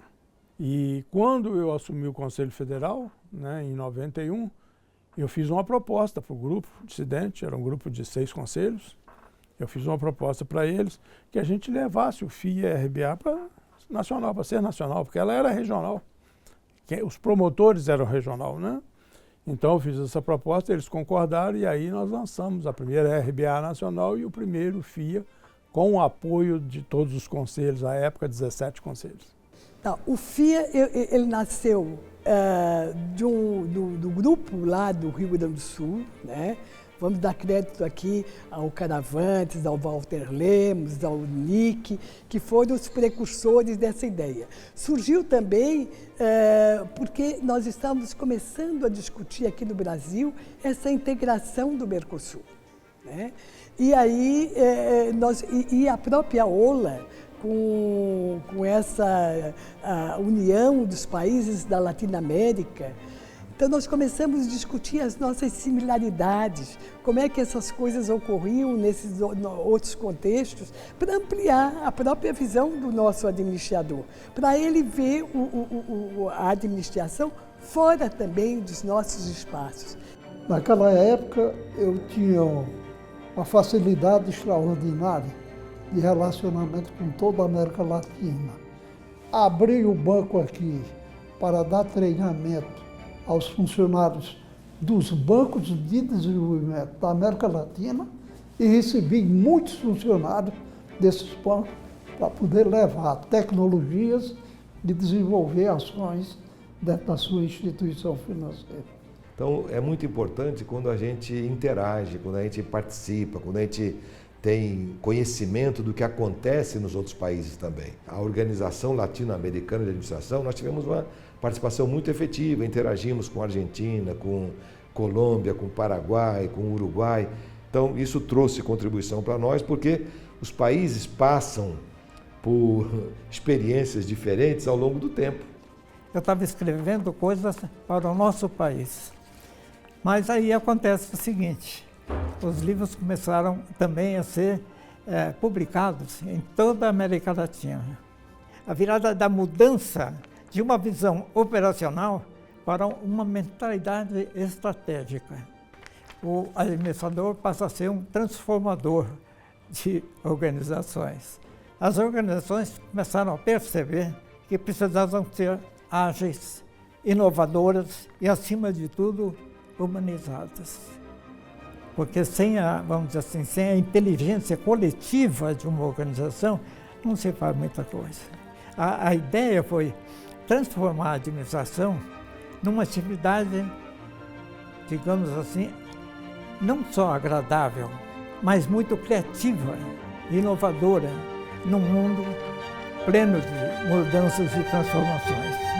E quando eu assumi o Conselho Federal, né, em 91, eu fiz uma proposta para o grupo dissidente, era um grupo de 6 conselhos. Eu fiz uma proposta para eles que a gente levasse o FIA-RBA para nacional, para ser nacional, porque ela era regional. Os promotores eram regional, né? Então eu fiz essa proposta, eles concordaram e aí nós lançamos a primeira RBA nacional e o primeiro FIA com o apoio de todos os conselhos, à época 17 conselhos. Tá, o FIA, ele nasceu do grupo lá do Rio Grande do Sul, né? Vamos dar crédito aqui ao Caravantes, ao Walter Lemos, ao Nick, que foram os precursores dessa ideia. Surgiu também porque nós estávamos começando a discutir aqui no Brasil essa integração do Mercosul, né? E aí, e a própria OLA, com essa união dos países da Latinoamérica. Então, nós começamos a discutir as nossas similaridades, como é que essas coisas ocorriam nesses outros contextos, para ampliar a própria visão do nosso administrador, para ele ver a administração fora também dos nossos espaços. Naquela época, eu tinha uma facilidade extraordinária de relacionamento com toda a América Latina. Abri o banco aqui para dar treinamento aos funcionários dos bancos de desenvolvimento da América Latina e recebi muitos funcionários desses bancos para poder levar tecnologias e desenvolver ações dentro da sua instituição financeira. Então, é muito importante quando a gente interage, quando a gente participa, quando a gente tem conhecimento do que acontece nos outros países também. A Organização Latino-Americana de Administração, nós tivemos uma participação muito efetiva, interagimos com a Argentina, com Colômbia, com Paraguai, com Uruguai. Então, isso trouxe contribuição para nós, porque os países passam por experiências diferentes ao longo do tempo. Eu estava escrevendo coisas para o nosso país. Mas aí acontece o seguinte, os livros começaram também a ser publicados em toda a América Latina. A virada da mudança de uma visão operacional para uma mentalidade estratégica. O administrador passa a ser um transformador de organizações. As organizações começaram a perceber que precisavam ser ágeis, inovadoras e, acima de tudo, humanizadas. Porque sem vamos dizer assim, sem a inteligência coletiva de uma organização, não se faz muita coisa. A ideia foi transformar a administração numa atividade, digamos assim, não só agradável, mas muito criativa, inovadora, num mundo pleno de mudanças e transformações.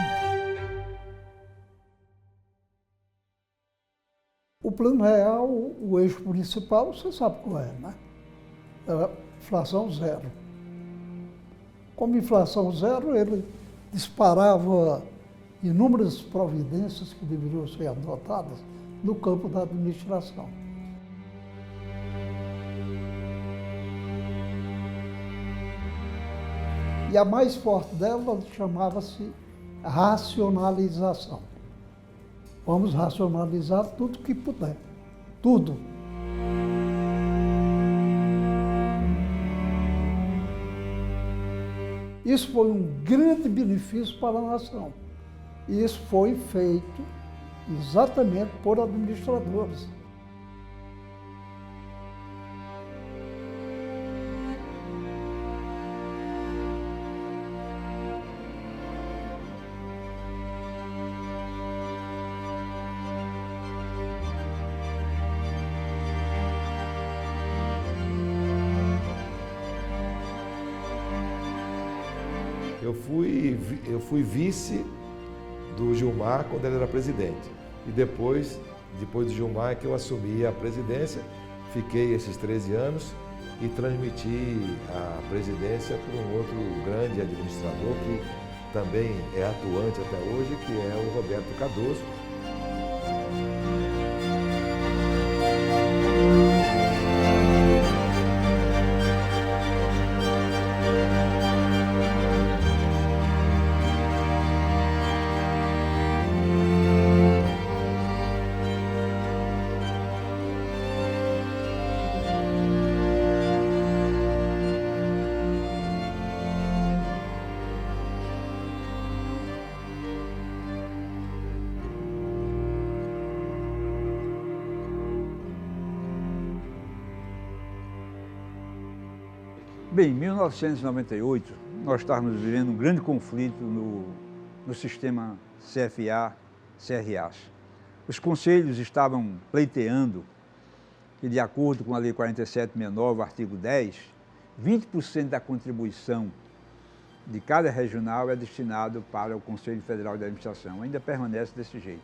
O Plano Real, o eixo principal, você sabe qual é, né? É inflação zero. Como inflação zero, ele disparava inúmeras providências que deveriam ser adotadas no campo da administração. E a mais forte dela chamava-se racionalização. Vamos racionalizar tudo que puder. Tudo. Isso foi um grande benefício para a nação. E isso foi feito exatamente por administradores. Eu fui vice do Gilmar quando ele era presidente. E depois do Gilmar, é que eu assumi a presidência, fiquei esses 13 anos e transmiti a presidência para um outro grande administrador que também é atuante até hoje, que é o Roberto Cardoso. Bem, em 1998, nós estávamos vivendo um grande conflito no sistema CFA-CRAs. Os conselhos estavam pleiteando que, de acordo com a Lei 4769, artigo 10, 20% da contribuição de cada regional é destinado para o Conselho Federal de Administração. Ainda permanece desse jeito.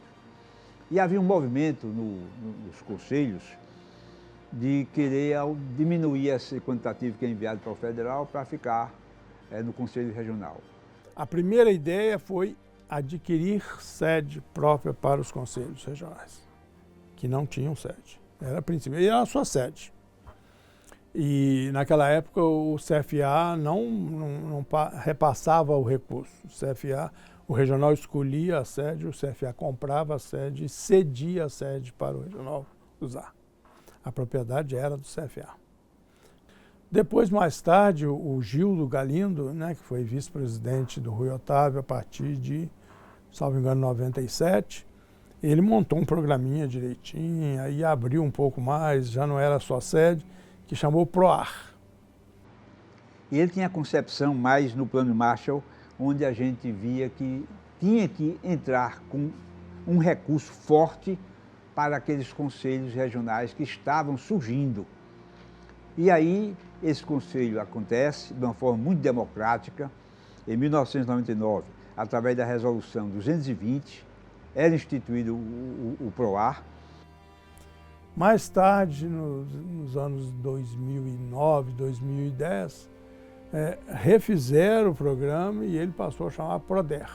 E havia um movimento nos conselhos de querer diminuir esse quantitativo que é enviado para o federal para ficar no Conselho Regional. A primeira ideia foi adquirir sede própria para os conselhos regionais, que não tinham sede. Era a princípio, e era a sua sede. E naquela época o CFA não repassava o recurso. O CFA, o regional escolhia a sede, o CFA comprava a sede e cedia a sede para o regional usar. A propriedade era do CFA. Depois, mais tarde, o Gildo Galindo, né, que foi vice-presidente do Rui Otávio a partir de, salvo engano, 97, ele montou um programinha direitinho, aí abriu um pouco mais, já não era só sede, que chamou PROAR. E ele tinha a concepção mais no plano Marshall, onde a gente via que tinha que entrar com um recurso forte para aqueles conselhos regionais que estavam surgindo. E aí, esse conselho acontece de uma forma muito democrática. Em 1999, através da resolução 220, era instituído o PROAR. Mais tarde, nos anos 2009, 2010, refizeram o programa e ele passou a chamar PRODER.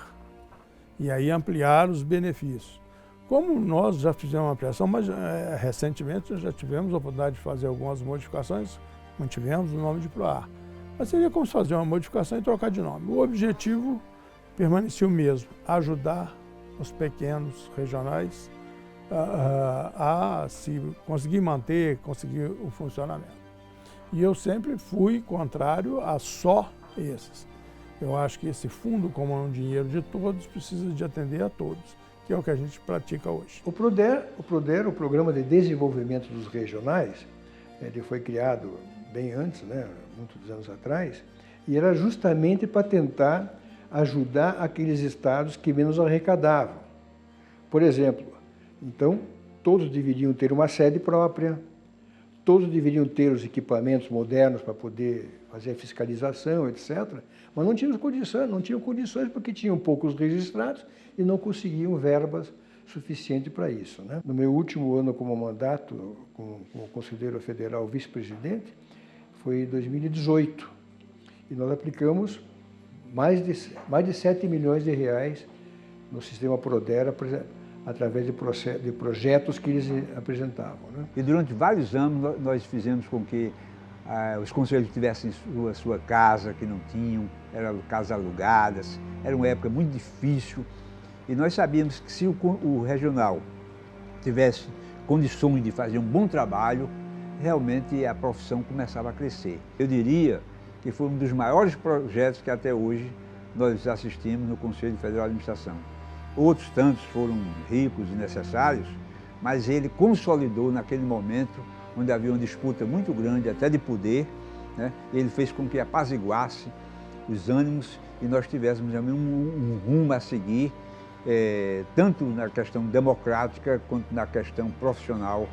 E aí ampliaram os benefícios. Como nós já fizemos uma ampliação, mas recentemente já tivemos a oportunidade de fazer algumas modificações, mantivemos o nome de PROAR. Mas seria como se fazer uma modificação e trocar de nome. O objetivo permaneceu o mesmo, ajudar os pequenos regionais a se conseguir manter, conseguir o funcionamento. E eu sempre fui contrário a só esses. Eu acho que esse fundo, como é um dinheiro de todos, precisa de atender a todos, que é o que a gente pratica hoje. O PRODER, o Programa de Desenvolvimento dos Regionais, ele foi criado bem antes, né, muitos anos atrás, e era justamente para tentar ajudar aqueles estados que menos arrecadavam. Por exemplo, então, todos deveriam ter uma sede própria, todos deveriam ter os equipamentos modernos para poder fazer a fiscalização, etc. Mas não tinham condições porque tinham poucos registrados e não conseguiam verbas suficientes para isso, né? No meu último ano como mandato, como conselheiro federal vice-presidente, foi em 2018. E nós aplicamos mais de 7 milhões de reais no sistema PRODER, através de projetos que eles apresentavam, né? E durante vários anos nós fizemos com que os conselhos tivessem sua casa, que não tinham, eram casas alugadas, era uma época muito difícil. E nós sabíamos que se o regional tivesse condições de fazer um bom trabalho, realmente a profissão começava a crescer. Eu diria que foi um dos maiores projetos que até hoje nós assistimos no Conselho Federal de Administração. Outros tantos foram ricos e necessários, mas ele consolidou naquele momento, onde havia uma disputa muito grande, até de poder, né? Ele fez com que apaziguasse os ânimos e nós tivéssemos um rumo a seguir, tanto na questão democrática quanto na questão profissional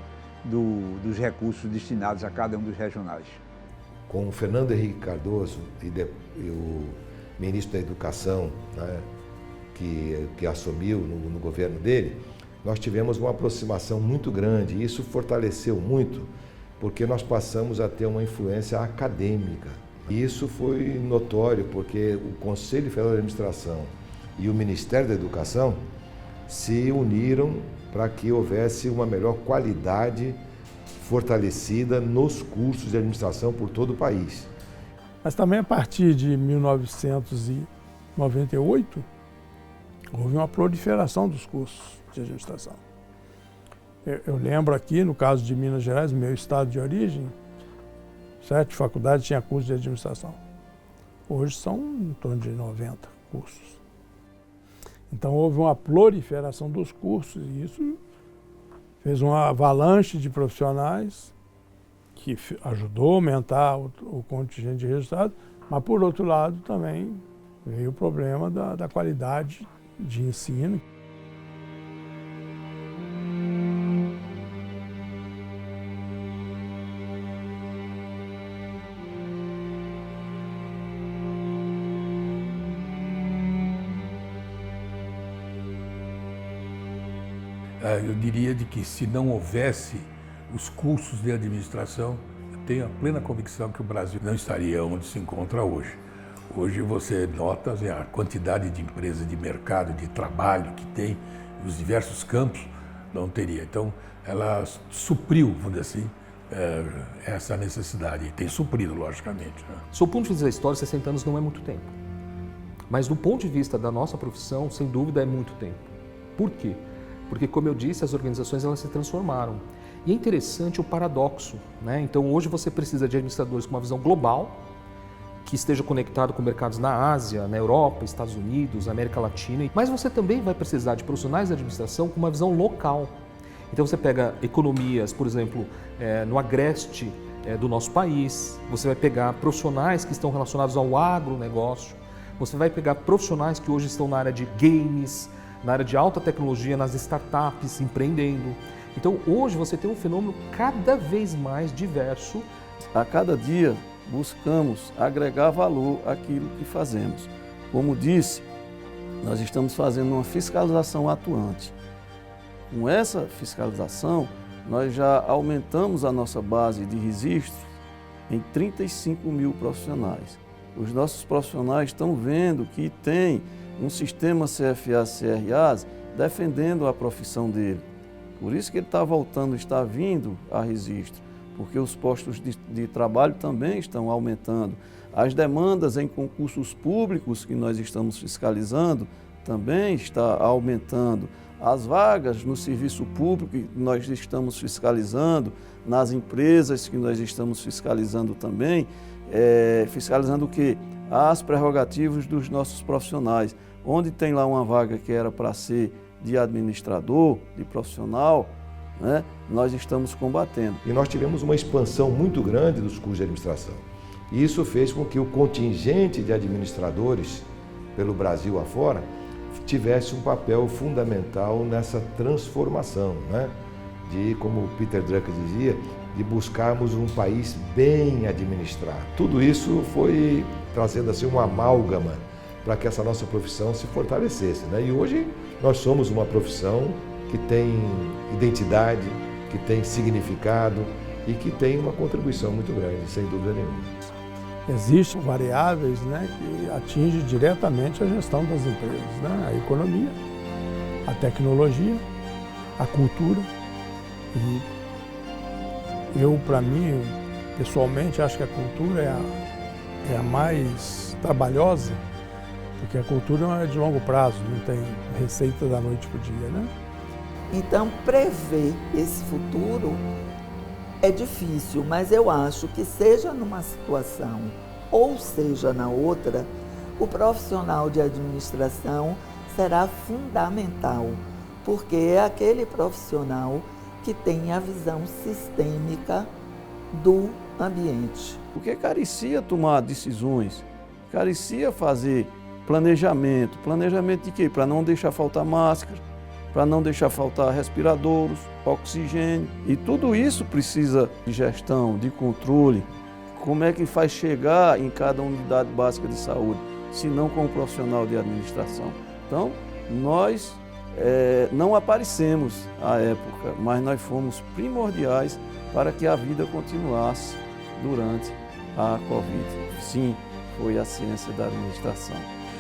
dos recursos destinados a cada um dos regionais. Com o Fernando Henrique Cardoso ministro da Educação, né, que assumiu no governo dele, nós tivemos uma aproximação muito grande e isso fortaleceu muito, porque nós passamos a ter uma influência acadêmica. E isso foi notório porque o Conselho Federal de Administração e o Ministério da Educação se uniram para que houvesse uma melhor qualidade fortalecida nos cursos de administração por todo o país. Mas também a partir de 1998, houve uma proliferação dos cursos de administração. Eu lembro aqui, no caso de Minas Gerais, meu estado de origem, 7 faculdades tinham curso de administração. Hoje são em torno de 90 cursos. Então houve uma proliferação dos cursos e isso fez uma avalanche de profissionais que ajudou a aumentar o contingente de resultados, mas por outro lado também veio o problema da qualidade de ensino. Eu diria de que se não houvesse os cursos de administração, eu tenho a plena convicção que o Brasil não estaria onde se encontra hoje. Hoje você nota a quantidade de empresas de mercado, de trabalho que tem, nos diversos campos, não teria. Então, ela supriu, vamos dizer assim, essa necessidade. E tem suprido, logicamente. Né? Sob o ponto de vista da história, 60 anos não é muito tempo. Mas do ponto de vista da nossa profissão, sem dúvida, é muito tempo. Por quê? Porque, como eu disse, as organizações elas se transformaram. E é interessante o paradoxo, né? Então, hoje você precisa de administradores com uma visão global, que esteja conectado com mercados na Ásia, na Europa, Estados Unidos, América Latina. Mas você também vai precisar de profissionais de administração com uma visão local. Então, você pega economias, por exemplo, no agreste do nosso país, você vai pegar profissionais que estão relacionados ao agronegócio, você vai pegar profissionais que hoje estão na área de games, na área de alta tecnologia, nas startups, empreendendo. Então, hoje você tem um fenômeno cada vez mais diverso. A cada dia buscamos agregar valor àquilo que fazemos. Como disse, nós estamos fazendo uma fiscalização atuante. Com essa fiscalização, nós já aumentamos a nossa base de registros em 35 mil profissionais. Os nossos profissionais estão vendo que tem um sistema CFA-CRAs defendendo a profissão dele. Por isso que ele está vindo a registro, porque os postos de trabalho também estão aumentando. As demandas em concursos públicos que nós estamos fiscalizando também está aumentando. As vagas no serviço público que nós estamos fiscalizando, nas empresas que nós estamos fiscalizando também, fiscalizando o quê? As prerrogativas dos nossos profissionais. Onde tem lá uma vaga que era para ser de administrador, de profissional, né, nós estamos combatendo. E nós tivemos uma expansão muito grande dos cursos de administração. E isso fez com que o contingente de administradores pelo Brasil afora tivesse um papel fundamental nessa transformação, né? De, como Peter Drucker dizia, de buscarmos um país bem administrado. Tudo isso foi trazendo assim uma amálgama para que essa nossa profissão se fortalecesse, né? E hoje nós somos uma profissão que tem identidade, que tem significado e que tem uma contribuição muito grande, sem dúvida nenhuma. Existem variáveis, né, que atingem diretamente a gestão das empresas, né? A economia, a tecnologia, a cultura. E eu, para mim, pessoalmente, acho que a cultura é a mais trabalhosa, porque a cultura é de longo prazo, não tem receita da noite para o dia, né? Então, prever esse futuro é difícil, mas eu acho que seja numa situação ou seja na outra, o profissional de administração será fundamental, porque é aquele profissional que tem a visão sistêmica do ambiente. Porque carecia tomar decisões, carecia fazer planejamento. Planejamento de quê? Para não deixar faltar máscara, para não deixar faltar respiradores, oxigênio. E tudo isso precisa de gestão, de controle. Como é que faz chegar em cada unidade básica de saúde? senão com o profissional de administração. Então, nós não aparecemos à época, mas nós fomos primordiais para que a vida continuasse durante a Covid. Sim, foi a ciência da administração.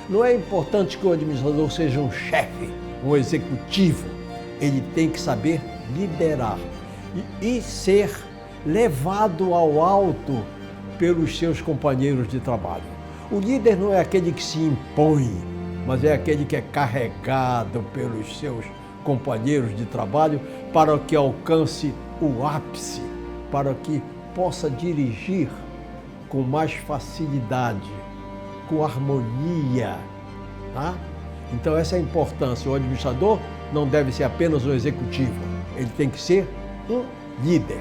Não é importante que o administrador seja um chefe, um executivo. Ele tem que saber liderar e ser levado ao alto pelos seus companheiros de trabalho. O líder não é aquele que se impõe, mas é aquele que é carregado pelos seus companheiros de trabalho para que alcance o ápice, para que possa dirigir com mais facilidade, com harmonia, tá? Então essa é a importância. O administrador não deve ser apenas um executivo, ele tem que ser um líder.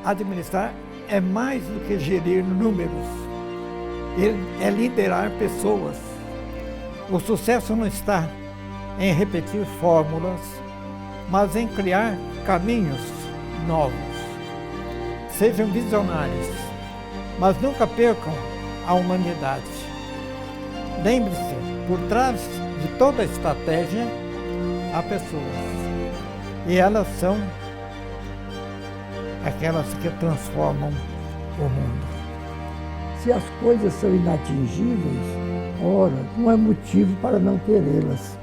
Administrar é mais do que gerir números, ele é liderar pessoas. O sucesso não está em repetir fórmulas, mas em criar caminhos novos. Sejam visionários, mas nunca percam a humanidade. Lembre-se, por trás de toda estratégia, há pessoas. E elas são aquelas que transformam o mundo. Se as coisas são inatingíveis, ora, não é motivo para não querê-las.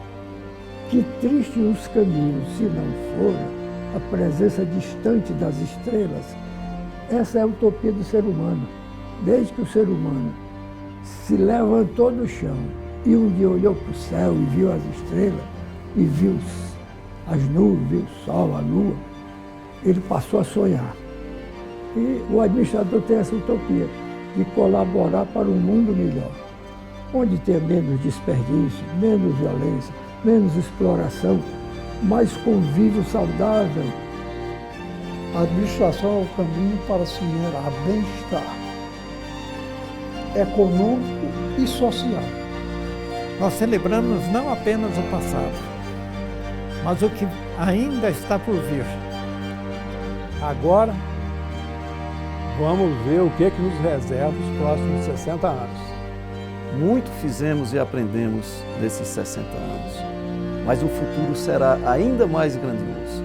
Que triste os caminhos, se não fora a presença distante das estrelas. Essa é a utopia do ser humano. Desde que o ser humano se levantou do chão e um dia olhou para o céu e viu as estrelas, e viu as nuvens, viu o sol, a lua, ele passou a sonhar. E o administrador tem essa utopia de colaborar para um mundo melhor, onde tem menos desperdício, menos violência, menos exploração, mais convívio saudável. A administração é o caminho para se gerar bem-estar econômico e social. Nós celebramos não apenas o passado, mas o que ainda está por vir. Agora, vamos ver o que nos reserva os próximos 60 anos. Muito fizemos e aprendemos nesses 60 anos, mas o futuro será ainda mais grandioso.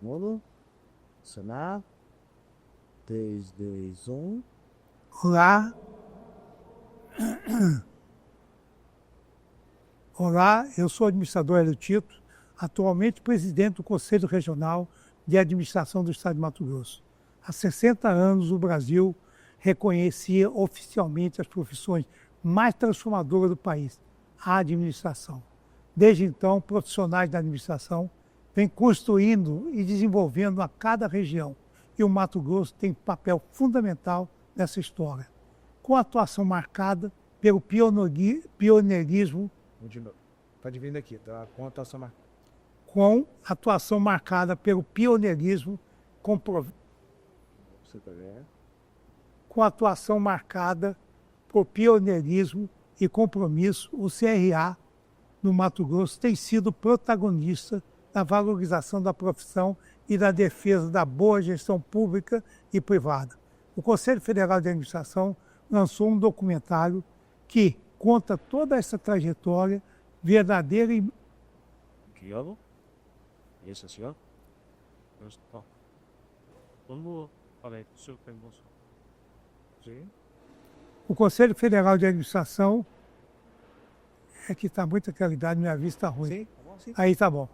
Modo. Sonar. 3, 2, 1. Olá. Olá, eu sou o administrador Hélio Tito, atualmente presidente do Conselho Regional de Administração do Estado de Mato Grosso. Há 60 anos o Brasil reconhecia oficialmente as profissões mais transformadoras do país, a administração. Desde então, profissionais da administração vêm construindo e desenvolvendo a cada região, e o Mato Grosso tem papel fundamental nessa história, com atuação marcada pelo pioneirismo. Pode vir daqui, tá? Com atuação marcada. Com atuação marcada pelo pioneirismo, com atuação marcada por pioneirismo e compromisso, o CRA no Mato Grosso tem sido protagonista da valorização da profissão e da defesa da boa gestão pública e privada. O Conselho Federal de Administração lançou um documentário que conta toda essa trajetória verdadeira e... Diálogo? Esse senhor? Como falei, o senhor tem moção? Sim. O Conselho Federal de Administração é que está muita claridade, minha vista está ruim. Sim, tá bom, sim. Aí tá bom.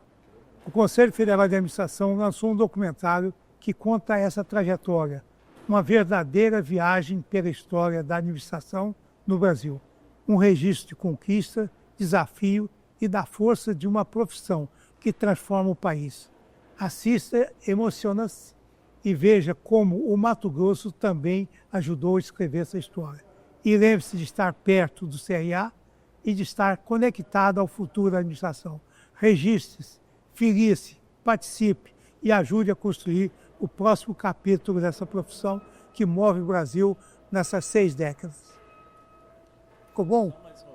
O Conselho Federal de Administração lançou um documentário que conta essa trajetória, uma verdadeira viagem pela história da administração no Brasil. Um registro de conquista, desafio e da força de uma profissão que transforma o país. Assista, emociona-se e veja como o Mato Grosso também ajudou a escrever essa história. E lembre-se de estar perto do CRA e de estar conectado ao futuro da administração. Registre-se, filie-se, participe e ajude a construir o próximo capítulo dessa profissão que move o Brasil nessas 6 décadas. Ficou bom?